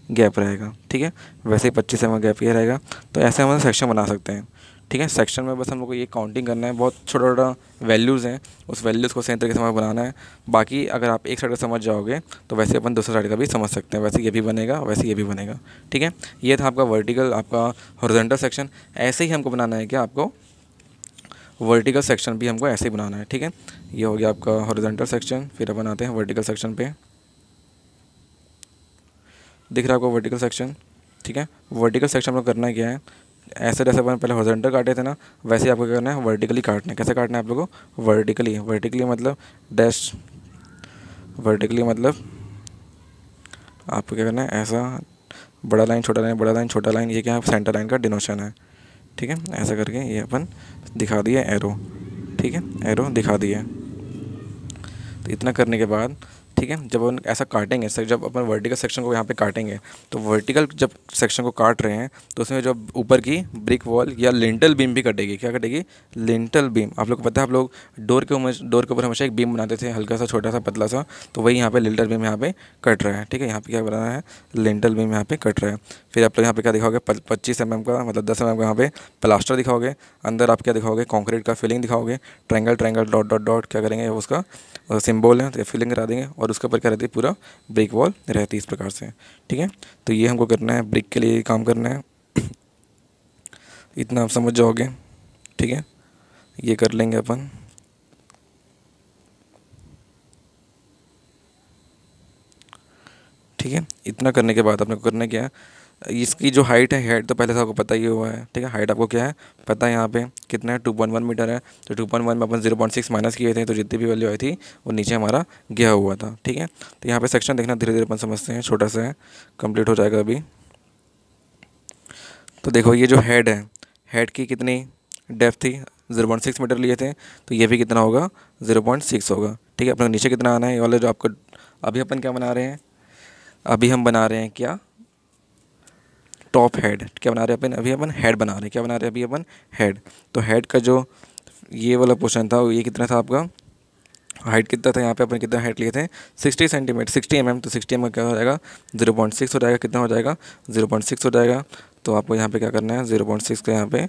गैप रहेगा। ठीक है, वैसे ही 25 mm गैप ये रहेगा। तो ऐसे हम सेक्शन बना सकते हैं। ठीक है, सेक्शन में बस हम लोग को ये काउंटिंग करना है, बहुत छोटा छोटा वैल्यूज़ हैं, उस वैल्यूज़ को सही तरीके से हमें बनाना है। बाकी अगर आप एक साइड का समझ जाओगे तो वैसे अपन दूसरा साइड का भी समझ सकते हैं, वैसे ये भी बनेगा, वैसे ये भी बनेगा। ठीक है, ये था आपका वर्टिकल, आपका हॉरिजॉन्टल सेक्शन। ऐसे ही हमको बनाना है, क्या आपको वर्टिकल सेक्शन भी हमको ऐसे ही बनाना है। ठीक है, ये हो गया आपका हॉरिजॉन्टल सेक्शन। फिर अपन आते हैं वर्टिकल सेक्शन पे। दिख रहा है आपको वर्टिकल सेक्शन? ठीक है, वर्टिकल सेक्शन में करना क्या है? ऐसे जैसे अपन पहले हॉरिजॉन्टल काटे थे ना, वैसे ही आपको करना है वर्टिकली काटना है। कैसे काटना है आप लोगों को? वर्टिकली। वर्टिकली मतलब डैश, वर्टिकली मतलब आपको क्या करना है? ऐसा बड़ा लाइन छोटा लाइन, बड़ा लाइन छोटा लाइन, ये क्या है? सेंटर लाइन का डिनोशन है। ठीक है, ऐसा करके ये अपन दिखा दिए एरो। ठीक है, एरो दिखा दिए। तो इतना करने के बाद ठीक है, जब अपन ऐसा काटेंगे, जब अपन वर्टिकल सेक्शन को यहाँ पे काटेंगे तो वर्टिकल जब सेक्शन को काट रहे हैं तो उसमें जब ऊपर की ब्रिक वॉल या लिंटल बीम भी कटेगी। क्या कटेगी? Lintel beam. आप लोग को पता है, आप लोग डोर के ऊपर हमेशा एक बीम बनाते थे, हल्का सा, छोटा सा, पतला सा, तो वही यहाँ पे लिंटल बीम यहाँ पे कट रहा है। ठीक है, यहाँ पे क्या बनाना है? लिंटल बीम यहाँ पे कट रहा है। फिर आप लोग यहाँ पे क्या दिखाओगे? 25 mm का, मतलब 10 mm का यहाँ पे प्लास्टर दिखाओगे। अंदर आप क्या दिखाओगे? कॉन्क्रीट का फिलिंग दिखाओगे। Triangle triangle dot dot dot क्या करेंगे? उसका सिंबल है तो फिलिंग करा देंगे, और उसके ऊपर क्या रहती है? पूरा ब्रिक वॉल रहती है इस प्रकार से। ठीक है, तो ये हमको करना है, ब्रिक के लिए काम करना है। इतना आप समझ जाओगे। ठीक है, ये कर लेंगे अपन। ठीक है, इतना करने के बाद अपने को करना क्या है? इसकी जो हाइट है, हाइट तो पहले से आपको पता ही हुआ है। ठीक है, हाइट आपको क्या है पता है? यहाँ पे कितना है? 2.1 मीटर है। तो 2.1 में अपन 0.6 माइनस किए थे, तो जितनी भी वैल्यू आई थी वो नीचे हमारा गया हुआ था। ठीक है, तो यहाँ पे सेक्शन देखना, धीरे धीरे अपन समझते हैं, छोटा सा है, कंप्लीट हो जाएगा अभी। तो देखो, ये जो हेड है, हेड की कितनी डेप्थ थी? 0.6 मीटर लिए थे, तो ये भी कितना होगा? 0.6 होगा। ठीक है, अपने नीचे कितना आना है? ये वाले जो आपको अभी अपन क्या बना रहे हैं? अभी हम बना रहे हैं क्या? Top head. क्या बना रहे हैं अपन? अभी अपन हेड बना रहे हैं। क्या बना रहे हैं अभी अपन? हेड। तो हेड का जो ये वाला पोर्शन था, ये कितना था आपका? हाइट कितना था? यहाँ पे अपन कितना हाइट लिए थे? 60 सेंटीमीटर, 60 mm। तो 60 mm क्या हो जाएगा? 0.6 हो जाएगा। कितना हो जाएगा? 0.6 हो जाएगा। तो आपको यहाँ पे क्या करना है? 0.6 का यहाँ पे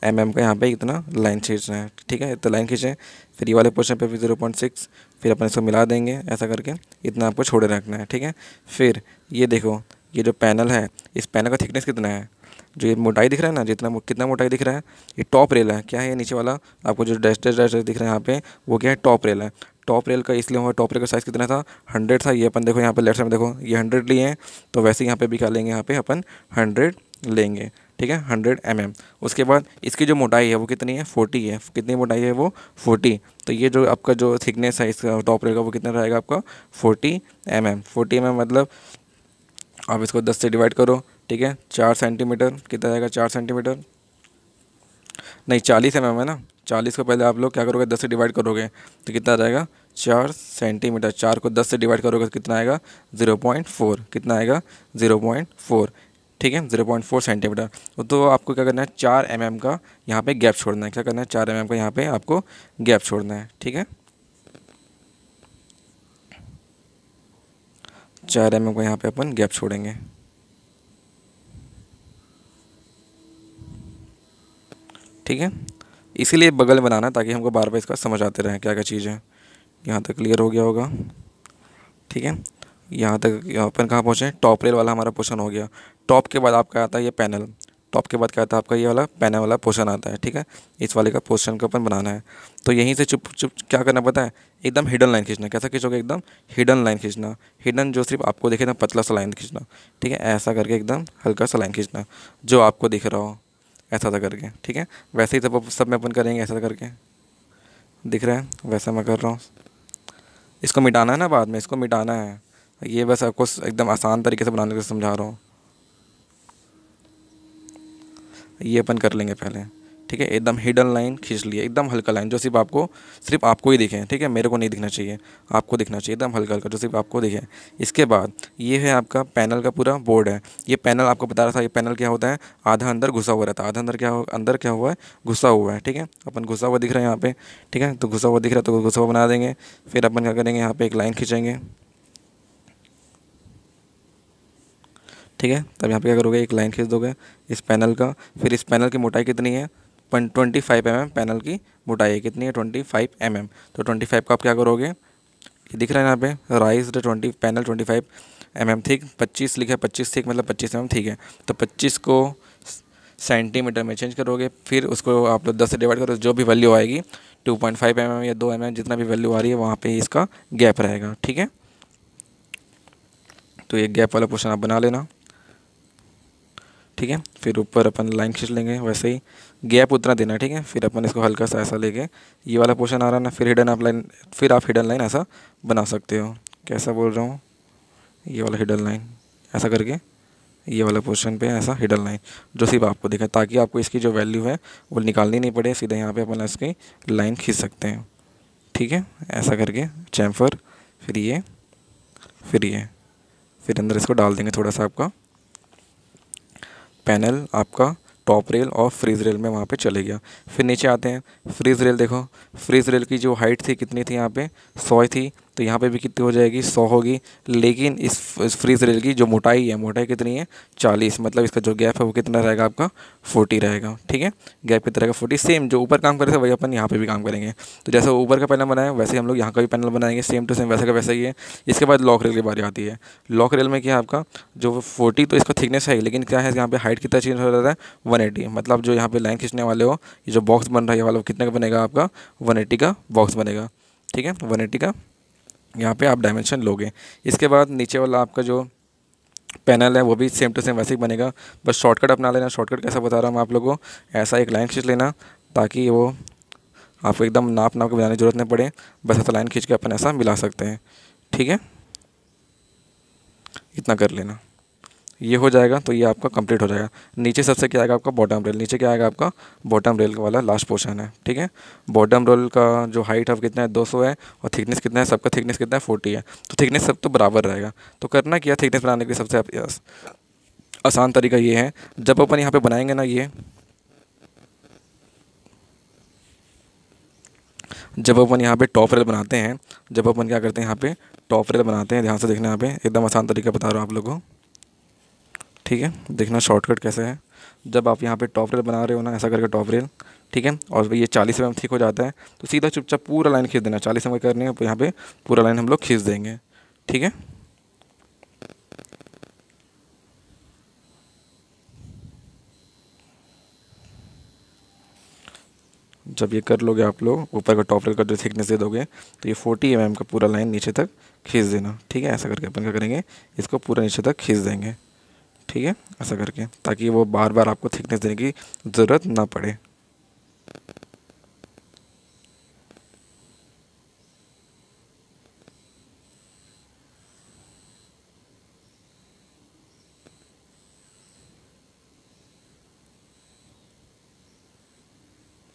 mm का यहाँ पे इतना लाइन खींचना है। ठीक है, इतना लाइन खींचें। फिर ये वाले पोर्शन पे भी 0.6, फिर अपन इसको मिला देंगे ऐसा करके। इतना आपको छोड़े रखना है। ठीक है, फिर ये देखो, ये जो पैनल है, इस पैनल का थिकनेस कितना है? जो ये मोटाई दिख रहा है ना, कितना मोटाई दिख रहा है? ये टॉप रेल है। क्या है ये नीचे वाला? आपको जो डैश डैश डैश दिख रहा है यहाँ पे, वो क्या है? टॉप रेल है। टॉप रेल का इसलिए हुआ, टॉप रेल का साइज़ कितना था? 100 था। ये अपन देखो यहाँ पे लेफ्ट साइड में देखो, ये 100 लिए हैं, तो वैसे ही यहाँ पे भी क्या लेंगे? यहाँ पे अपन 100 लेंगे। ठीक है, 100 mm। उसके बाद इसकी जो मोटाई है वो कितनी है? 40 है। कितनी मोटाई है वो? 40। तो ये जो आपका जो थिकनेस है इसका टॉप रेल का, वो कितना रहेगा आपका? 40 mm। 40 mm मतलब आप इसको 10 से डिवाइड करो। ठीक है, 4 सेंटीमीटर कितना जाएगा? 4 सेंटीमीटर नहीं, 40 mm है ना। 40 को पहले आप लोग क्या करोगे? 10 से डिवाइड करोगे तो कितना आ जाएगा? 4 सेंटीमीटर। 4 को 10 से डिवाइड करोगे तो कितना आएगा? 0.4। कितना आएगा? 0.4। ठीक है, 0.4 सेंटीमीटर। तो आपको क्या करना है? 4 mm का यहाँ पे गैप छोड़ना है। क्या करना है? 4 mm का यहाँ पे आपको गैप छोड़ना है। ठीक है, 4 mm का यहाँ पे अपन गैप छोड़ेंगे। ठीक है, इसीलिए बगल में बनाना ताकि हमको बार बार इसका समझ आते रहें क्या क्या चीज़ है। यहाँ तक क्लियर हो गया होगा? ठीक है, यहाँ तक अपन कहाँ पहुँचे? टॉप रेल वाला हमारा पोर्शन हो गया। टॉप के बाद आपका आता है ये पैनल। टॉप के बाद क्या आता है आपका, ये वाला पैनल वाला पोर्शन आता है, ठीक है। इस वाले का पोर्शन को अपन बनाना है। तो यहीं से चुप चुप क्या करना पता है, एकदम हिडन लाइन खींचना। कैसा खींचोगे, एकदम हिडन लाइन खींचना। हिडन जो सिर्फ आपको दिखे ना, पतला सा लाइन खींचना, ठीक है। ऐसा करके एकदम हल्का सा लाइन खींचना जो आपको दिख रहा हो, ऐसा था करके, ठीक है। वैसे ही सब में अपन करेंगे, ऐसा करके दिख रहा है वैसा मैं कर रहा हूँ। इसको मिटाना है ना, बाद में इसको मिटाना है। ये बस आपको एकदम आसान तरीके से बनाने को समझा रहा हूँ। ये अपन कर लेंगे पहले, ठीक है। एकदम हिडन लाइन खींच लिए, एकदम हल्का लाइन जो सिर्फ आपको ही दिखे, ठीक है। मेरे को नहीं दिखना चाहिए, आपको दिखना चाहिए, एकदम हल्का हल्का जो सिर्फ आपको दिखे। इसके बाद ये है आपका पैनल का पूरा बोर्ड है। ये पैनल आपको बता रहा था, ये पैनल क्या होता है, आधा अंदर घुसा हुआ रहता है। आधा अंदर क्या हुआ है, घुसा हुआ है, ठीक है। अपन घुसा हुआ दिख रहा है यहाँ पे, ठीक है। तो घुसा हुआ दिख रहा है तो घुसा हुआ बना देंगे। फिर अपन क्या करेंगे, यहाँ पर एक लाइन खींचेंगे, ठीक है। तब यहाँ पे क्या करोगे, एक लाइन खींच दोगे इस पैनल का। फिर इस पैनल की मोटाई कितनी है, 25 mm पैनल की मोटाई है। कितनी है, 25 mm। तो 25 का आप क्या करोगे, ये दिख रहा है यहाँ पे, rise the 20 panel 25 mm thick. 25 लिखा है, 25 थिक मतलब 25 mm, ठीक है। तो 25 को सेंटीमीटर में चेंज करोगे, फिर उसको आप लोग 10 से डिवाइड करो, जो भी वैल्यू आएगी 2.5 mm या 2 mm जितना भी वैल्यू आ रही है वहाँ पे इसका गैप रहेगा, ठीक है। तो ये गैप वाला पोर्शन आप बना लेना, ठीक है। फिर ऊपर अपन लाइन खींच लेंगे, वैसे ही गैप उतना देना, ठीक है। फिर अपन इसको हल्का सा ऐसा लेके, ये वाला पोर्शन आ रहा है ना, फिर आप हिडन लाइन ऐसा बना सकते हो। कैसा बोल रहा हूँ, ये वाला हिडन लाइन ऐसा करके, ये वाला पोर्शन पे ऐसा हिडन लाइन जो सिर्फ आपको दिखे, ताकि आपको इसकी जो वैल्यू है वो निकालनी नहीं पड़े। सीधे यहाँ पे अपन इसकी लाइन खींच सकते हैं, ठीक है। ऐसा करके चैम्फर, फिर ये, फिर अंदर इसको डाल देंगे थोड़ा सा। आपका पैनल आपका टॉप रेल और फ्रीज रेल में वहाँ पे चले गया। फिर नीचे आते हैं, फ्रीज रेल देखो, फ्रीज रेल की जो हाइट थी कितनी थी, यहाँ पे 100 थी। तो यहाँ पे भी कितनी हो जाएगी, 100 होगी। लेकिन इस फ्रीज रेल की जो मोटाई है, मोटाई कितनी है, 40। मतलब इसका जो गैप है वो कितना रहेगा आपका, 40 रहेगा, ठीक है। गैप कितना रहेगा, 40। सेम जो ऊपर काम कर रहे थे वही अपन यहाँ पे भी काम करेंगे। तो जैसे ऊपर का पैनल बनाया वैसे ही हम लोग यहाँ का भी पैनल बनाएंगे, सेम टू सेम वैसा का वैसा ही है। इसके बाद लॉक रेल की बारी आती है। लॉक रेल में क्या है आपका, जो 40 तो इसका थिकनेस है, लेकिन क्या है यहाँ पे हाइट कितना चेंज हो जाता है, 180। मतलब जो यहाँ पे लाइन खींचने वाले हो, ये जो बॉक्स बन रहा है ये वाला, कितने का बनेगा आपका, 180 का बॉक्स बनेगा, ठीक है। 180 का यहाँ पे आप डायमेंशन लोगे। इसके बाद नीचे वाला आपका जो पैनल है वो भी सेम टू सेम वैसे ही बनेगा। बस शॉर्टकट अपना लेना। शॉर्टकट कैसा बता रहा हूँ मैं आप लोगों को, ऐसा एक लाइन खींच लेना ताकि वो आपको एकदम नाप के बनाने की ज़रूरत नहीं पड़े। बस ऐसा लाइन खींच के अपन ऐसा मिला सकते हैं, ठीक है। इतना कर लेना, ये हो जाएगा तो ये आपका कंप्लीट हो जाएगा। नीचे सबसे क्या आएगा आपका, बॉटम रेल। नीचे क्या आएगा आपका, बॉटम रेल वाला लास्ट पोर्शन है, ठीक है। बॉटम रेल का जो हाइट है कितना है, 200 है। और थिकनेस कितना है, सबका थिकनेस कितना है, 40 है। तो थिकनेस सब तो बराबर रहेगा। तो करना क्या, थिकनेस बनाने के लिए सबसे आसान तरीका ये है, जब अपन यहाँ पर बनाएंगे ना, ये जब अपन यहाँ पे टॉप रेल बनाते हैं, जब अपन क्या करते हैं यहाँ पे टॉप रेल बनाते हैं, ध्यान से देखना, यहाँ पे एकदम आसान तरीका बता रहा हूँ आप लोगों को, ठीक है। देखना शॉर्टकट कैसे है। जब आप यहाँ पे टॉप रेल बना रहे हो ना, ऐसा करके टॉप रेल, ठीक है। और ये 40 mm थिक हो जाता है तो सीधा चुपचाप पूरा लाइन खींच देना। 40 mm करने है, यहाँ पे पूरा लाइन हम लोग खींच देंगे, ठीक है। जब ये कर लोगे आप लोग, ऊपर का टॉप रेल का जो थिकनेस दे दोगे, तो ये 40 mm का पूरा लाइन नीचे तक खींच देना, ठीक है। ऐसा करके अपन क्या करेंगे, इसको पूरा नीचे तक खींच देंगे, ठीक है। ऐसा करके, ताकि वो बार बार आपको थिकनेस देने की ज़रूरत ना पड़े।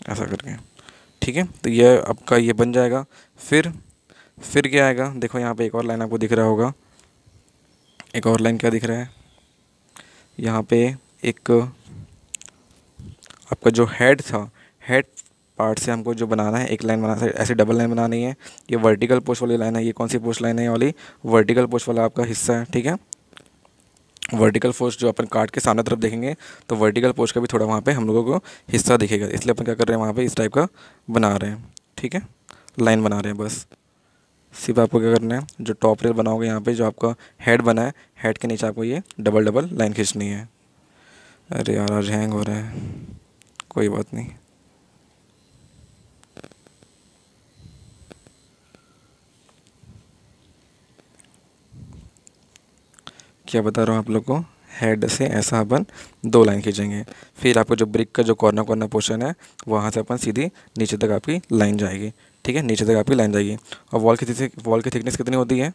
ऐसा करके, ठीक है। तो ये आपका ये बन जाएगा। फिर क्या आएगा, देखो यहाँ पे एक और लाइन आपको दिख रहा होगा। एक और लाइन क्या दिख रहा है, यहाँ पे एक आपका जो हेड था, हेड पार्ट से हमको जो बनाना है, एक लाइन बनाना है, ऐसे डबल लाइन बनानी है। ये वर्टिकल पोस्ट वाली लाइन है। ये कौन सी पोस्ट लाइन है, ये वाली वर्टिकल पोस्ट वाला आपका हिस्सा है, ठीक है। वर्टिकल पोस्ट जो अपन काट के सामने तरफ देखेंगे तो वर्टिकल पोस्ट का भी थोड़ा वहाँ पे हम लोगों को हिस्सा दिखेगा, इसलिए अपन क्या कर रहे हैं, वहाँ पे इस टाइप का बना रहे हैं, ठीक है। लाइन बना रहे हैं बस। सिर्फ आपको क्या करना है, जो टॉप रेल बनाओगे यहाँ पे, जो आपका हेड बना है, हेड के नीचे आपको ये डबल लाइन खींचनी है। अरे यार आज हैंग हो रहा है, कोई बात नहीं। क्या बता रहा हूँ आप लोग को, हेड से ऐसा अपन 2 लाइन खींचेंगे, फिर आपको जो ब्रिक का जो कॉर्नर कॉर्नर पोर्शन है वहाँ से अपन सीधी नीचे तक आपकी लाइन जाएगी। ठीक है, नीचे तक आपकी लाइन जाएगी। और वॉल की थिकनेस कितनी होती है?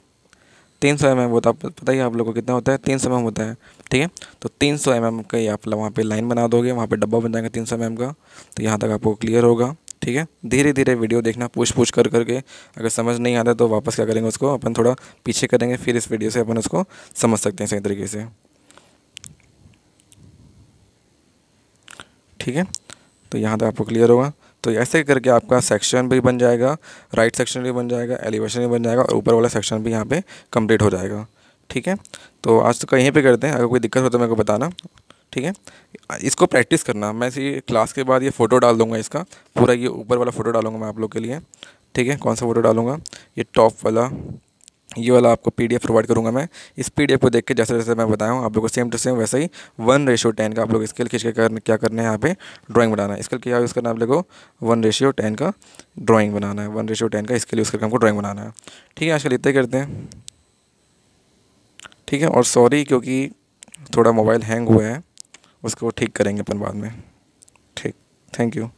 300 mm होता है, पता ही आप लोगों को कितना होता है? 300 mm होता है। ठीक है, तो 300 mm का ही आप वहाँ पे लाइन बना दोगे, वहाँ पे डब्बा बन जाएगा 300 mm का। तो यहाँ तक आपको क्लियर होगा। ठीक है, धीरे धीरे वीडियो देखना, पुश पुश कर करके। अगर समझ नहीं आता तो वापस क्या करेंगे, उसको अपन थोड़ा पीछे करेंगे, फिर इस वीडियो से अपन उसको समझ सकते हैं सही तरीके से। ठीक है, तो यहाँ तक आपको क्लियर होगा। तो ऐसे करके आपका सेक्शन भी बन जाएगा, राइट सेक्शन भी बन जाएगा, एलिवेशन भी बन जाएगा, और ऊपर वाला सेक्शन भी यहाँ पे कंप्लीट हो जाएगा। ठीक है, तो आज तो यहीं पे करते हैं, अगर कोई दिक्कत हो तो मेरे को बताना। ठीक है, इसको प्रैक्टिस करना। मैं इसी क्लास के बाद ये फ़ोटो डाल दूँगा, इसका पूरा ये ऊपर वाला फ़ोटो डालूँगा मैं आप लोग के लिए। ठीक है, कौन सा फ़ोटो डालूँगा? ये टॉप वाला, ये वाला आपको पीडीएफ प्रोवाइड करूँगा मैं। इस पीडीएफ को देख के जैसे जैसे मैं बताया हूँ आप लोग को सेम टू सेम वैसा ही 1:10 का आप लोग स्केल खींच के क्या करना है, यहाँ पे ड्राइंग बनाना है। स्केल क्या यूज़ करना है आप लोग को? 1:10 का ड्राइंग बनाना है, 1:10 का स्केल यूज़ करके हमको ड्राइंग बनाना है। ठीक है, आजकल इतना ही करते हैं। ठीक है, और सॉरी क्योंकि थोड़ा मोबाइल हैंग हुआ है, उसको ठीक करेंगे अपन बाद में। ठीक, थैंक यू।